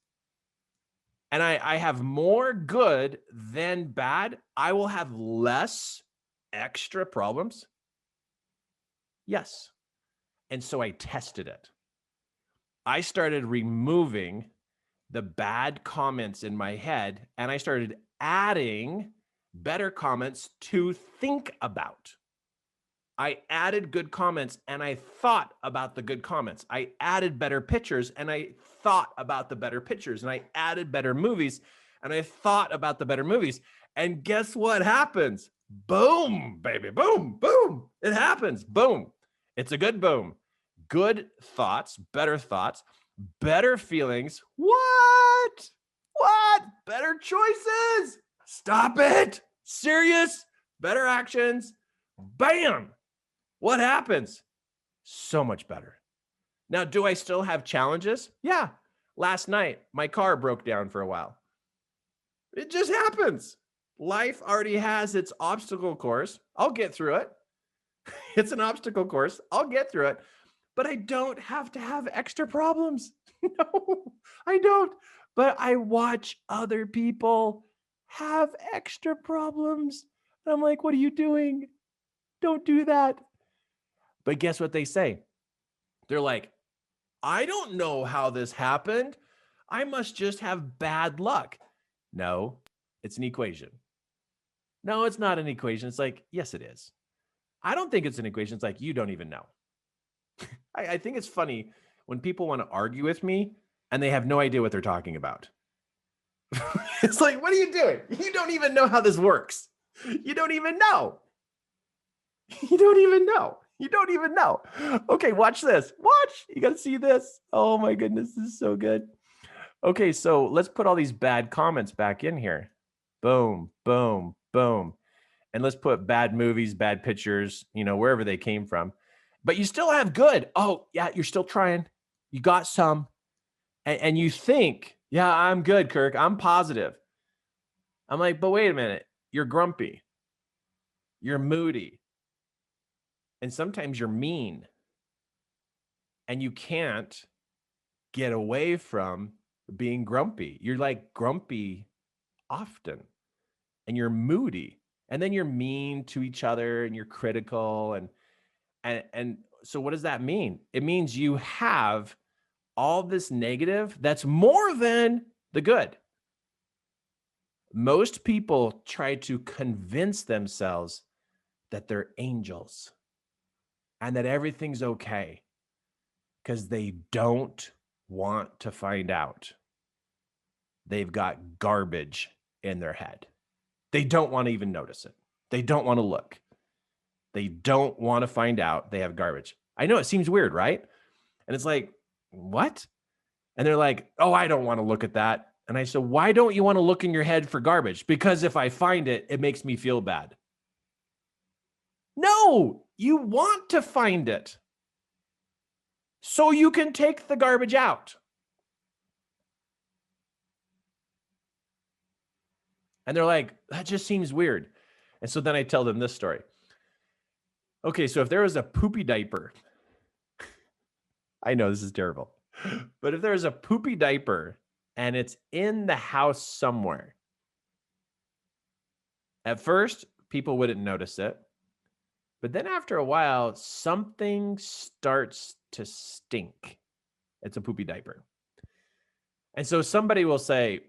and I have more good than bad, I will have less extra problems? Yes. And so I tested it. I started removing the bad comments in my head, and I started adding better comments to think about. I added good comments and I thought about the good comments. I added better pictures and I thought about the better pictures. And I added better movies and I thought about the better movies. And guess what happens? Boom, baby, boom, boom. It happens. Boom. It's a good boom. Good thoughts, better feelings. What? What? Better choices. Stop it. Serious. Better actions. Bam. What happens? So much better. Now, do I still have challenges? Yeah. Last night, my car broke down for a while. It just happens. Life already has its obstacle course. I'll get through it. It's an obstacle course. I'll get through it. But I don't have to have extra problems. No, I don't. But I watch other people have extra problems. And I'm like, what are you doing? Don't do that. But guess what they say? They're like, I don't know how this happened. I must just have bad luck. No, it's an equation. No, it's not an equation. It's like, yes, it is. I don't think it's an equation. It's like, you don't even know. I think it's funny when people want to argue with me and they have no idea what they're talking about. It's like, what are you doing? You don't even know how this works. You don't even know. You don't even know. You don't even know. Okay, watch this. Watch. You got to see this. Oh my goodness, this is so good. Okay, so let's put all these bad comments back in here. Boom, boom, boom. And let's put bad movies, bad pictures, wherever they came from. But you still have good. Oh, yeah, you're still trying. You got some. And you think, yeah, I'm good, Kirk. I'm positive. I'm like, but wait a minute. You're grumpy. You're moody. And sometimes you're mean. And you can't get away from being grumpy. You're like grumpy often. And you're moody. And then you're mean to each other and you're critical. And so what does that mean? It means you have all this negative that's more than the good. Most people try to convince themselves that they're angels and that everything's okay because they don't want to find out they've got garbage in their head. They don't want to even notice it. They don't want to look. They don't want to find out they have garbage. I know it seems weird, right? And it's like, what? And they're like, oh, I don't want to look at that. And I said, why don't you want to look in your head for garbage? Because if I find it, it makes me feel bad. No, you want to find it so you can take the garbage out. And they're like, that just seems weird. And so then I tell them this story. Okay, so if there was a poopy diaper, I know this is terrible, but if there's a poopy diaper and it's in the house somewhere, at first, people wouldn't notice it. But then after a while, something starts to stink. It's a poopy diaper. And so somebody will say,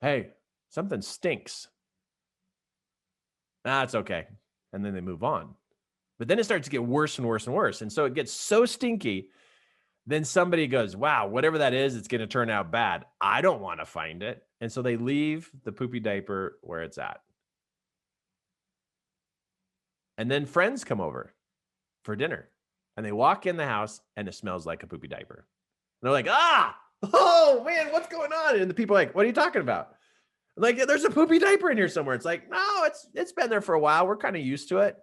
hey, something stinks. It's okay. And then they move on. But then it starts to get worse and worse and worse. And so it gets so stinky. Then somebody goes, wow, whatever that is, it's going to turn out bad. I don't want to find it. And so they leave the poopy diaper where it's at. And then friends come over for dinner and they walk in the house and it smells like a poopy diaper. And they're like, oh man, what's going on? And the people are like, what are you talking about? I'm like, there's a poopy diaper in here somewhere. It's like, no, it's been there for a while. We're kind of used to it.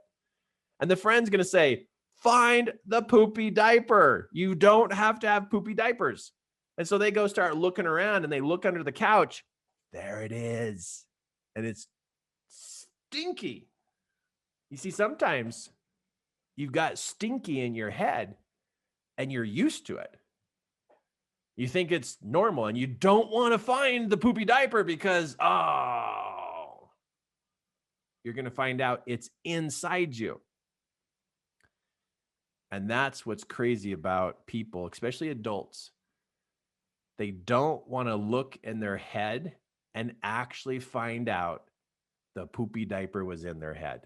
And the friend's going to say, find the poopy diaper. You don't have to have poopy diapers. And so they go start looking around and they look under the couch. There it is. And it's stinky. You see, sometimes you've got stinky in your head and you're used to it. You think it's normal and you don't want to find the poopy diaper because, you're going to find out it's inside you. And that's what's crazy about people, especially adults. They don't want to look in their head and actually find out the poopy diaper was in their head.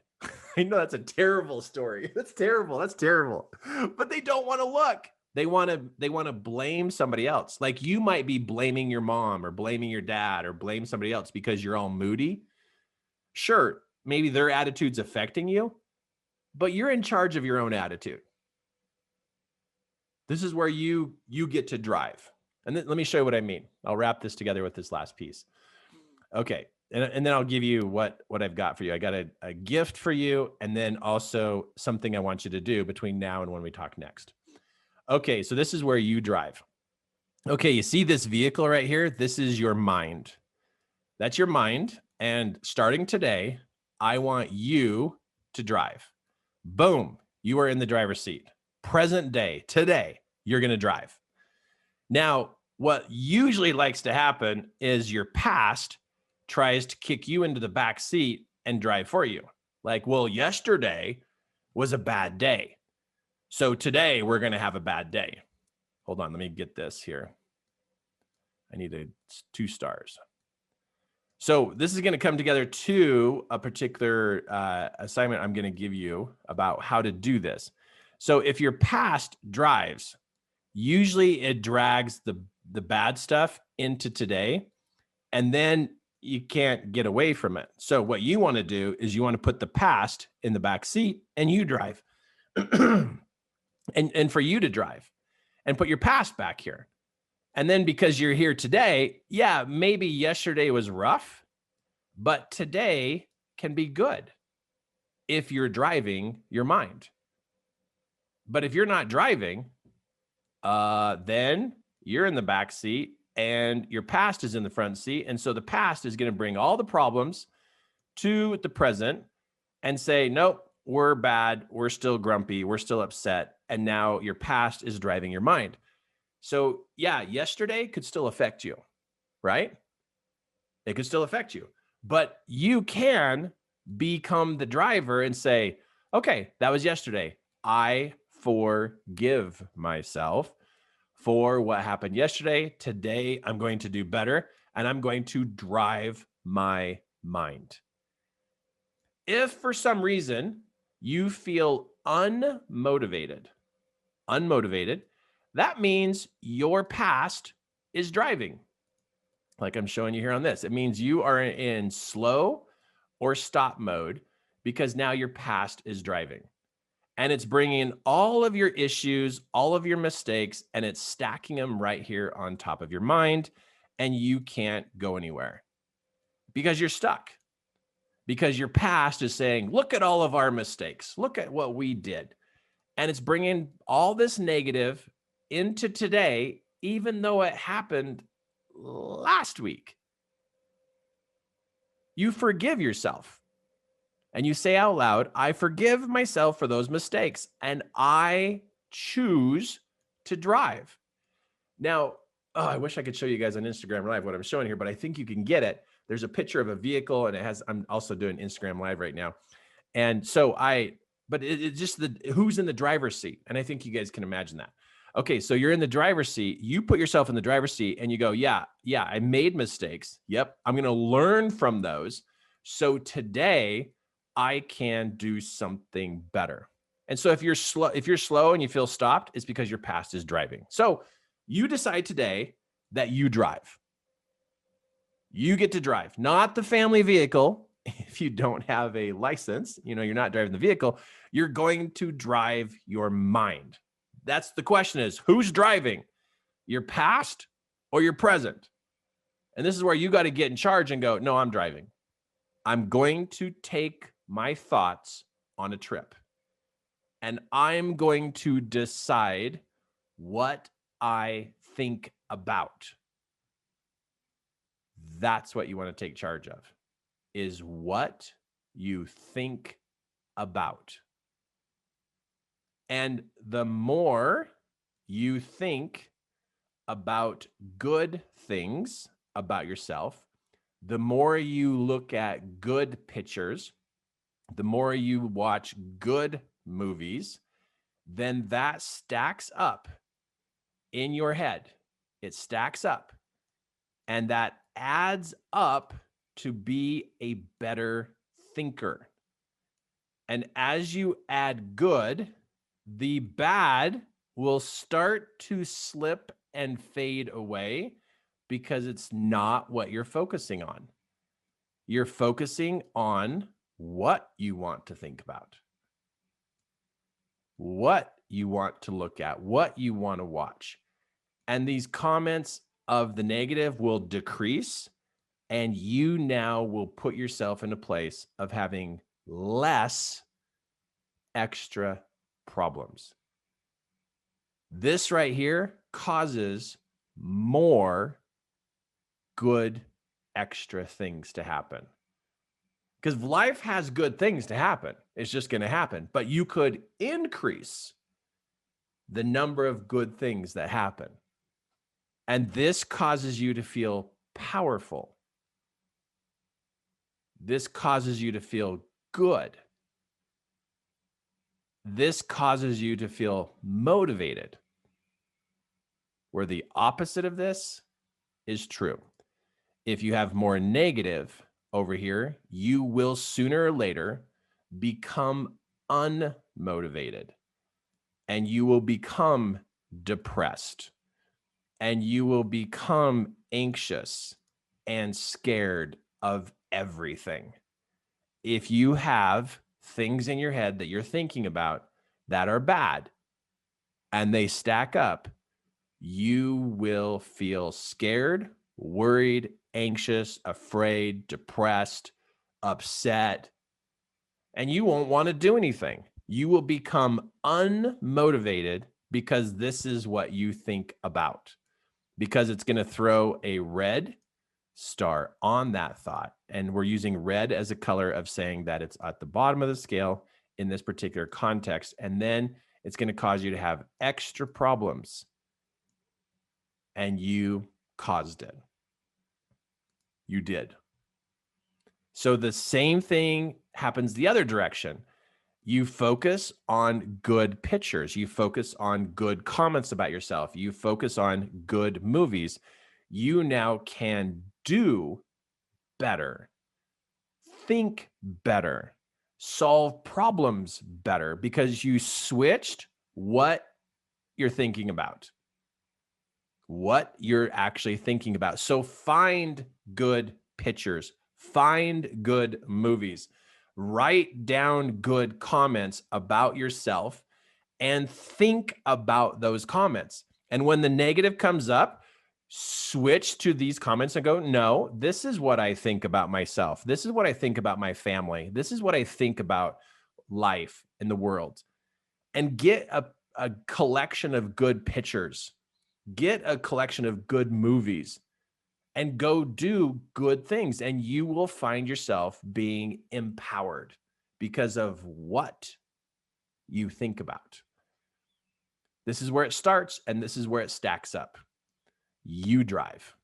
I know that's a terrible story. That's terrible. That's terrible. But they don't want to look. They want to blame somebody else. Like you might be blaming your mom or blaming your dad or blame somebody else because you're all moody. Sure, maybe their attitude's affecting you, but you're in charge of your own attitude. This is where you get to drive. And then, let me show you what I mean. I'll wrap this together with this last piece. Okay. And then I'll give you what I've got for you. I got a gift for you, and then also something I want you to do between now and when we talk next. Okay, so this is where you drive. Okay, you see this vehicle right here? This is your mind. That's your mind. And starting today, I want you to drive. Boom, you are in the driver's seat. Present day, today, you're going to drive. Now, what usually likes to happen is your past tries to kick you into the back seat and drive for you. Like, well, yesterday was a bad day, so today we're going to have a bad day. Hold on, let me get this here. I need 2 stars. So this is going to come together to a particular assignment I'm going to give you about how to do this. So if your past drives, usually it drags the bad stuff into today, and then you can't get away from it. So what you want to do is you want to put the past in the back seat and you drive and for you to drive and put your past back here. And then because you're here today, yeah, maybe yesterday was rough, but today can be good if you're driving your mind. But if you're not driving, then you're in the back seat and your past is in the front seat. And so the past is going to bring all the problems to the present and say, nope, we're bad. We're still grumpy. We're still upset. And now your past is driving your mind. So yeah, yesterday could still affect you, right? It could still affect you, but you can become the driver and say, okay, that was yesterday. I forgive myself for what happened yesterday. Today, I'm going to do better, and I'm going to drive my mind. If for some reason you feel unmotivated, that means your past is driving. Like I'm showing you here on this. It means you are in slow or stop mode because now your past is driving. And it's bringing all of your issues, all of your mistakes, and it's stacking them right here on top of your mind. And you can't go anywhere because you're stuck. Because your past is saying, look at all of our mistakes. Look at what we did. And it's bringing all this negative into today, even though it happened last week. You forgive yourself. And you say out loud, I forgive myself for those mistakes, and I choose to drive. Now, I wish I could show you guys on Instagram Live what I'm showing here, but I think you can get it. There's a picture of a vehicle, and I'm also doing Instagram Live right now. And so but it's just who's in the driver's seat. And I think you guys can imagine that. Okay, so you're in the driver's seat. You put yourself in the driver's seat and you go, yeah, I made mistakes. Yep, I'm going to learn from those. So today, I can do something better. And so if you're slow and you feel stopped, it's because your past is driving. So you decide today that you drive. You get to drive, not the family vehicle. If you don't have a license, you're not driving the vehicle. You're going to drive your mind. That's the question is, who's driving? Your past or your present? And this is where you got to get in charge and go, no, I'm driving. I'm going to take my thoughts on a trip. And I'm going to decide what I think about. That's what you want to take charge of, is what you think about. And the more you think about good things about yourself, the more you look at good pictures, the more you watch good movies, then that stacks up in your head. It stacks up, and that adds up to be a better thinker. And as you add good, the bad will start to slip and fade away because it's not what you're focusing on. You're focusing on what you want to think about, what you want to look at, what you want to watch. And these comments of the negative will decrease, and you now will put yourself in a place of having less extra problems. This right here causes more good extra things to happen. Because life has good things to happen. It's just going to happen. But you could increase the number of good things that happen. And this causes you to feel powerful. This causes you to feel good. This causes you to feel motivated. Where the opposite of this is true. If you have more negative over here, you will sooner or later become unmotivated, and you will become depressed, and you will become anxious and scared of everything. If you have things in your head that you're thinking about that are bad and they stack up, you will feel scared, worried, anxious, afraid, depressed, upset, and you won't want to do anything. You will become unmotivated because this is what you think about, because it's going to throw a red star on that thought. And we're using red as a color of saying that it's at the bottom of the scale in this particular context. And then it's going to cause you to have extra problems. And you caused it. You did. So the same thing happens the other direction. You focus on good pictures. You focus on good comments about yourself. You focus on good movies. You now can do better, think better, solve problems better because you switched what you're thinking about, what you're actually thinking about. So find good pictures, find good movies, write down good comments about yourself and think about those comments. And when the negative comes up, switch to these comments and go, no, this is what I think about myself. This is what I think about my family. This is what I think about life in the world. And get a collection of good pictures. Get a collection of good movies and go do good things. And you will find yourself being empowered because of what you think about. This is where it starts, and this is where it stacks up. You drive.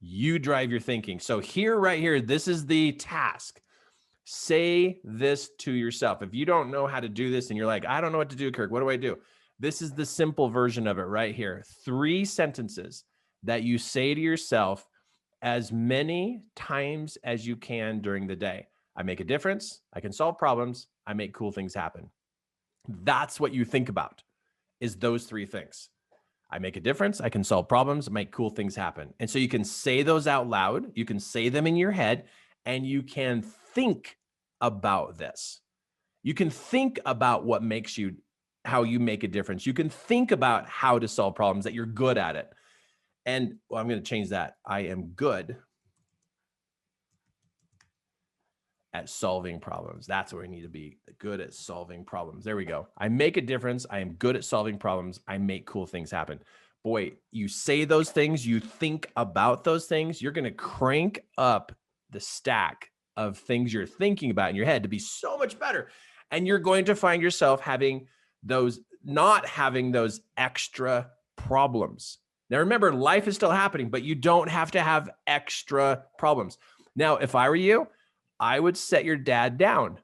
You drive your thinking. So here, right here, this is the task. Say this to yourself. If you don't know how to do this and you're like, I don't know what to do, Kirk, what do I do? This is the simple version of it right here. 3 sentences that you say to yourself as many times as you can during the day. I make a difference. I can solve problems. I make cool things happen. That's what you think about, is those 3 things. I make a difference. I can solve problems, make cool things happen. And so you can say those out loud. You can say them in your head, and you can think about this. You can think about what makes you, how you make a difference. You can think about how to solve problems, that you're good at it. And well, I'm going to change that. I am good at solving problems. That's where we need to be, good at solving problems. There we go. I make a difference. I am good at solving problems. I make cool things happen. Boy, you say those things, you think about those things, you're going to crank up the stack of things you're thinking about in your head to be so much better. And you're going to find yourself having those, not having those extra problems. Now, remember, life is still happening, but you don't have to have extra problems. Now, if I were you, I would set your dad down.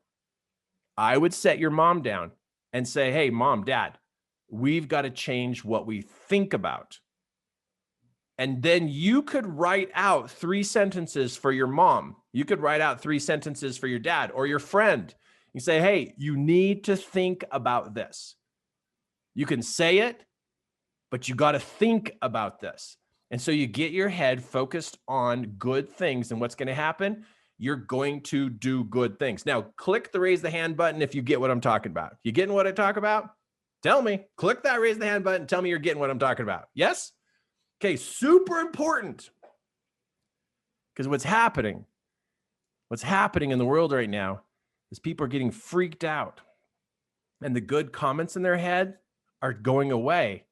I would set your mom down. and say, hey, mom, dad, we've got to change what we think about. And then you could write out 3 sentences for your mom. You could write out 3 sentences for your dad or your friend. You say, hey, you need to think about this. You can say it, but you got to think about this. And so you get your head focused on good things. And what's going to happen? You're going to do good things. Now, click the raise the hand button if you get what I'm talking about. You getting what I talk about? Tell me. Click that raise the hand button. Tell me you're getting what I'm talking about. Yes? Okay, super important. Because what's happening in the world right now is people are getting freaked out. And the good comments in their head are going away.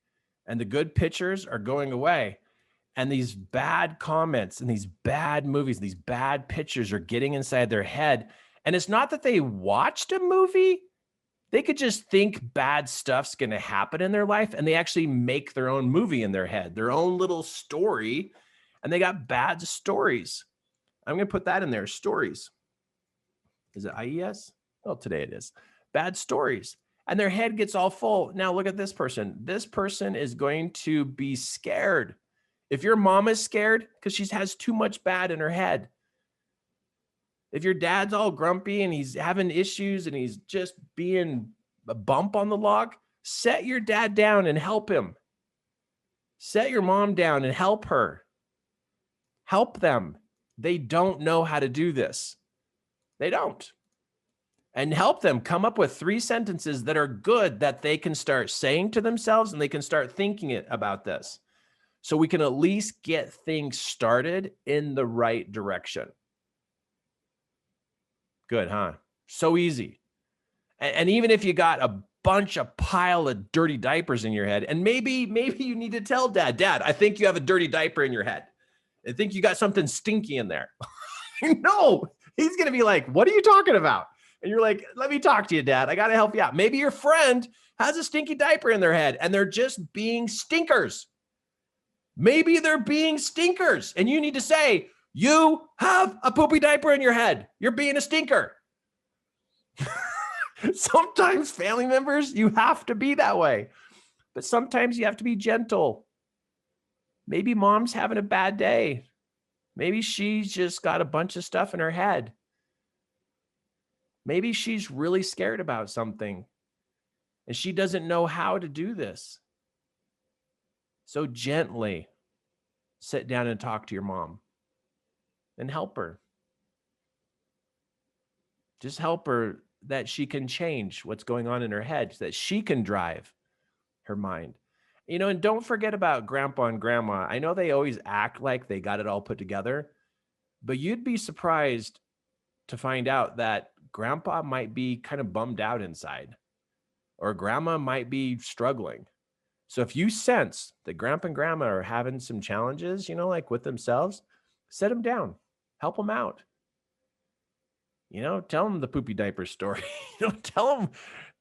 And the good pictures are going away. And these bad comments and these bad movies, these bad pictures are getting inside their head. And it's not that they watched a movie. They could just think bad stuff's going to happen in their life, and they actually make their own movie in their head, their own little story, and they got bad stories. I'm going to put that in there, stories. Is it IES? Well, today it is. Bad stories. And their head gets all full. Now look at this person. This person is going to be scared. If your mom is scared because she has too much bad in her head, if your dad's all grumpy and he's having issues and he's just being a bump on the log, set your dad down and help him. Set your mom down and help her. Help them. They don't know how to do this. They don't. And help them come up with 3 sentences that are good that they can start saying to themselves, and they can start thinking about this. So we can at least get things started in the right direction. Good, huh? So easy. And even if you got a pile of dirty diapers in your head, and maybe you need to tell dad, I think you have a dirty diaper in your head. I think you got something stinky in there. No, he's going to be like, what are you talking about? And you're like, let me talk to you, dad. I got to help you out. Maybe your friend has a stinky diaper in their head and they're just being stinkers. Maybe they're being stinkers. And you need to say, you have a poopy diaper in your head. You're being a stinker. Sometimes family members, you have to be that way. But sometimes you have to be gentle. Maybe mom's having a bad day. Maybe she's just got a bunch of stuff in her head. Maybe she's really scared about something and she doesn't know how to do this. So gently sit down and talk to your mom and help her. Just help her that she can change what's going on in her head, so that she can drive her mind. And don't forget about grandpa and grandma. I know they always act like they got it all put together, but you'd be surprised to find out that grandpa might be kind of bummed out inside, or grandma might be struggling. So if you sense that grandpa and grandma are having some challenges, like with themselves, set them down, help them out. Tell them the poopy diaper story. Tell them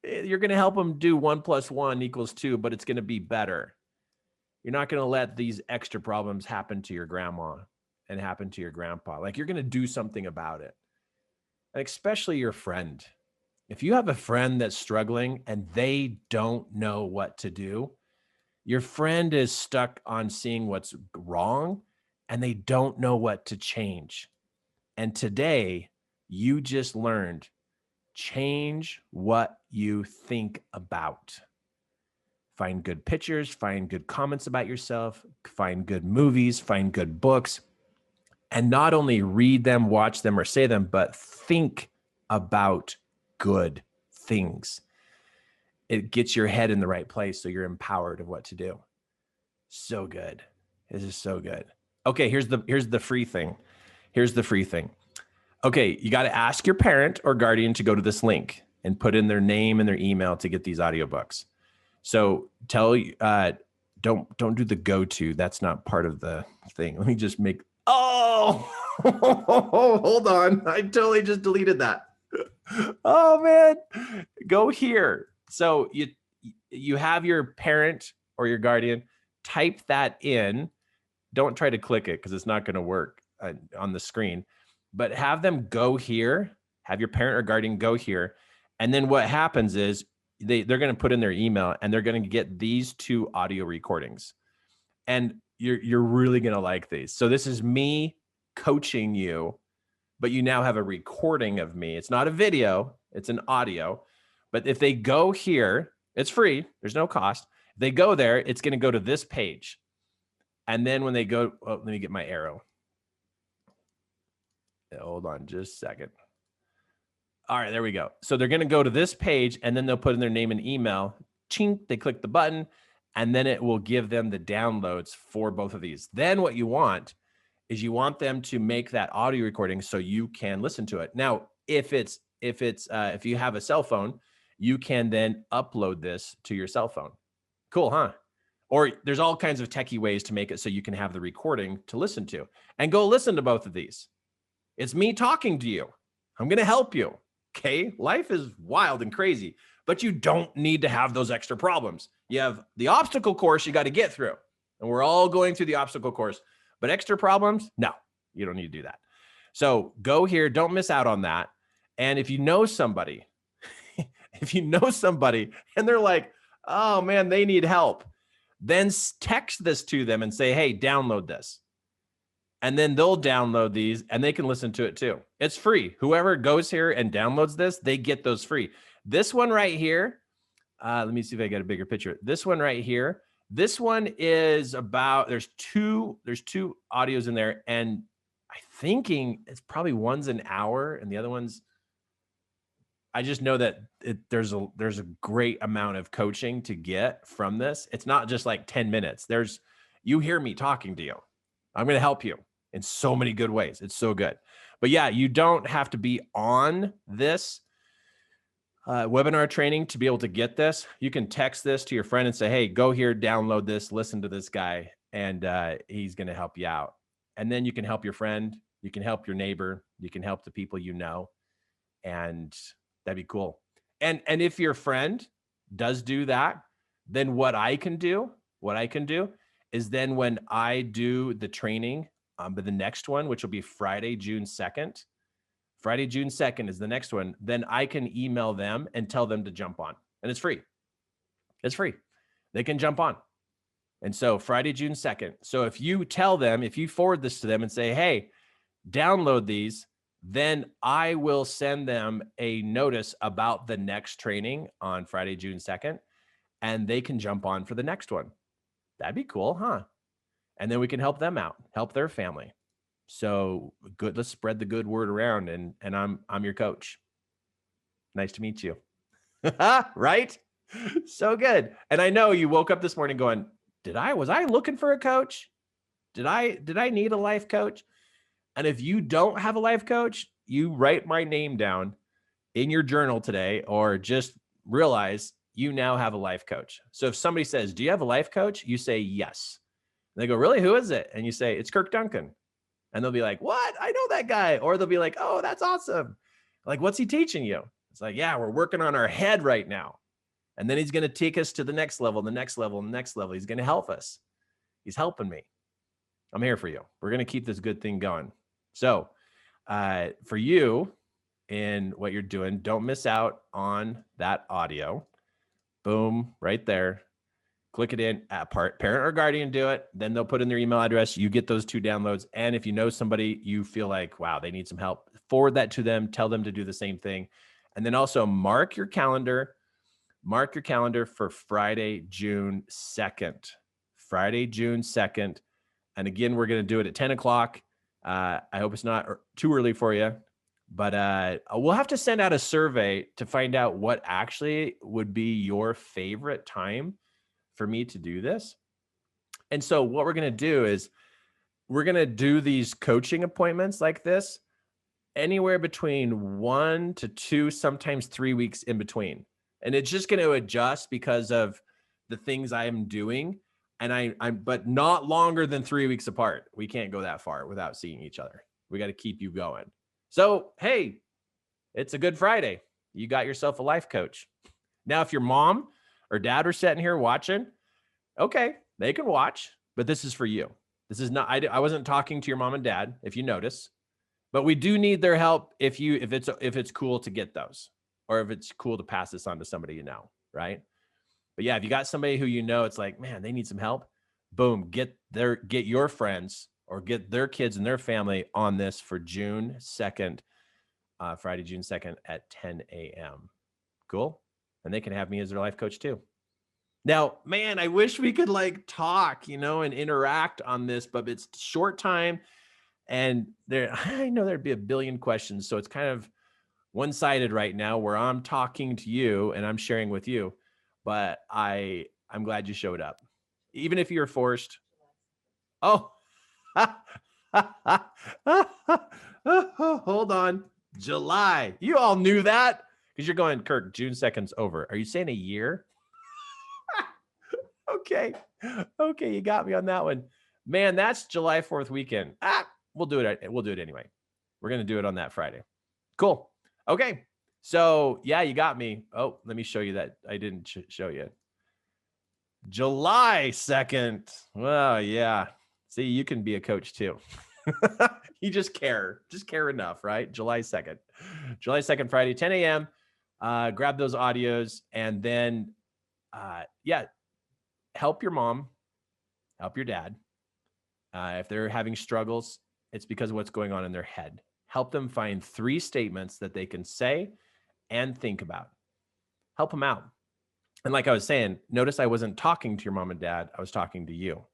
you're going to help them do 1 + 1 = 2, but it's going to be better. You're not going to let these extra problems happen to your grandma and happen to your grandpa. Like, you're going to do something about it. And especially your friend. If you have a friend that's struggling and they don't know what to do, your friend is stuck on seeing what's wrong and they don't know what to change. And today, you just learned, change what you think about. Find good pictures, find good comments about yourself, find good movies, find good books, and not only read them, watch them, or say them, but think about good things. It gets your head in the right place so you're empowered of what to do. So good. This is so good. Okay, here's the free thing. Here's the free thing. Okay, you got to ask your parent or guardian to go to this link and put in their name and their email to get these audiobooks. So don't do the go-to. That's not part of the thing. Let me just make, hold on. I totally just deleted that. Oh man, go here. So you have your parent or your guardian type that in. Don't try to click it because it's not going to work on the screen. But have them go here, have your parent or guardian go here. And then what happens is they're going to put in their email and they're going to get these 2 audio recordings. And you're really going to like these. So this is me coaching you, but you now have a recording of me. It's not a video, it's an audio. But if they go here, it's free. There's no cost. If they go there, it's going to go to this page. And then when they go, oh, let me get my arrow. Hold on just a second. All right, there we go. So they're going to go to this page and then they'll put in their name and email. Chink, they click the button and then it will give them the downloads for both of these. Then what you want is you want them to make that audio recording so you can listen to it. Now, if you have a cell phone, you can then upload this to your cell phone. Cool, huh? Or there's all kinds of techie ways to make it so you can have the recording to listen to. And go listen to both of these. It's me talking to you. I'm going to help you. Okay? Life is wild and crazy, but you don't need to have those extra problems. You have the obstacle course you got to get through. And we're all going through the obstacle course. But extra problems? No, you don't need to do that. So go here. Don't miss out on that. And if you know somebody, and they're like, oh man, they need help, then text this to them and say, hey, download this. And then they'll download these and they can listen to it too. It's free. Whoever goes here and downloads this, they get those free. This one right here, let me see if I get a bigger picture. This one right here, this one is about, there's two audios in there, and I'm thinking it's probably one's an hour and the other one's, I just know that there's a great amount of coaching to get from this. It's not just like 10 minutes. You hear me talking to you. I'm going to help you in so many good ways. It's so good. But yeah, you don't have to be on this webinar training to be able to get this. You can text this to your friend and say, hey, go here, download this, listen to this guy, and he's going to help you out. And then you can help your friend, you can help your neighbor, you can help the people you know, and that'd be cool. And if your friend does do that, then what I can do is then when I do the training, but the next one, which will be Friday, June 2nd, Friday, June 2nd is the next one. Then I can email them and tell them to jump on, and it's free. It's free. They can jump on. And so Friday, June 2nd. So if you tell them, if you forward this to them and say, hey, download these, then I will send them a notice about the next training on Friday, June 2nd, and they can jump on for the next one. That'd be cool, huh? And then we can help them out, help their family. So good. Let's spread the good word around, and I'm your coach. Nice to meet you. Right? So good. And I know you woke up this morning going, was I looking for a coach? Did I need a life coach? And if you don't have a life coach, you write my name down in your journal today, or just realize you now have a life coach. So if somebody says, do you have a life coach? You say, yes. And they go, really? Who is it? And you say, it's Kirk Duncan. And they'll be like, what? I know that guy. Or they'll be like, oh, that's awesome. Like, what's he teaching you? It's like, yeah, we're working on our head right now. And then he's going to take us to the next level, the next level, the next level. He's going to help us. He's helping me. I'm here for you. We're going to keep this good thing going. So for you in what you're doing, don't miss out on that audio. Boom, right there. Click it in. Parent or guardian do it. Then they'll put in their email address. You get those 2 downloads. And if you know somebody, you feel like, wow, they need some help, forward that to them. Tell them to do the same thing. And then also mark your calendar. Mark your calendar for Friday, June 2nd. Friday, June 2nd. And again, we're going to do it at 10 o'clock. I hope it's not too early for you, but we'll have to send out a survey to find out what actually would be your favorite time for me to do this. And so what we're going to do is we're going to do these coaching appointments like this anywhere between 1 to 2, sometimes 3 weeks in between. And it's just going to adjust because of the things I am doing. And but not longer than 3 weeks apart. We can't go that far without seeing each other. We got to keep you going. So, hey, it's a Good Friday. You got yourself a life coach. Now, if your mom or dad are sitting here watching, okay, they can watch, but this is for you. This is not, I wasn't talking to your mom and dad, if you notice, but we do need their help if it's cool to get those, or if it's cool to pass this on to somebody you know. right? But yeah, if you got somebody who you know, it's like, man, they need some help. Boom, get your friends or get their kids and their family on this for June 2nd, Friday, June 2nd at 10 a.m. Cool. And they can have me as their life coach too. Now, man, I wish we could like talk, and interact on this, but it's short time. And I know there'd be a billion questions. So it's kind of one-sided right now where I'm talking to you and I'm sharing with you, but I'm glad you showed up. Even if you're forced. Oh, hold on. July. You all knew that because you're going, Kirk, June 2nd's over. Are you saying a year? Okay. Okay. You got me on that one, man. That's July 4th weekend. We'll do it. We'll do it anyway. We're going to do it on that Friday. Cool. Okay. So yeah, you got me. Oh, let me show you that. I didn't show you. July 2nd. Well, yeah. See, you can be a coach too. You just care enough, right? July 2nd, Friday, 10 a.m. Grab those audios and then, help your mom, help your dad. If they're having struggles, it's because of what's going on in their head. Help them find 3 statements that they can say and think about. Help them out. And like I was saying, notice I wasn't talking to your mom and dad. I was talking to you.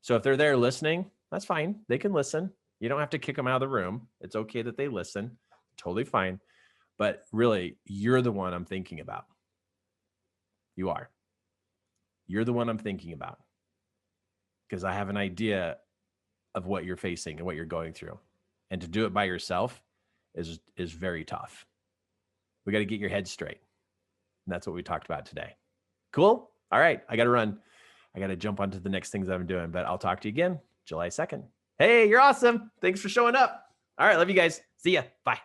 So if they're there listening, that's fine. They can listen. You don't have to kick them out of the room. It's okay that they listen. Totally fine. But really, you're the one I'm thinking about. You are. You're the one I'm thinking about. Because I have an idea of what you're facing and what you're going through. And to do it by yourself is very tough. We got to get your head straight. And that's what we talked about today. Cool? All right. I got to run. I got to jump onto the next things I'm doing, but I'll talk to you again July 2nd. Hey, you're awesome. Thanks for showing up. All right. Love you guys. See ya. Bye.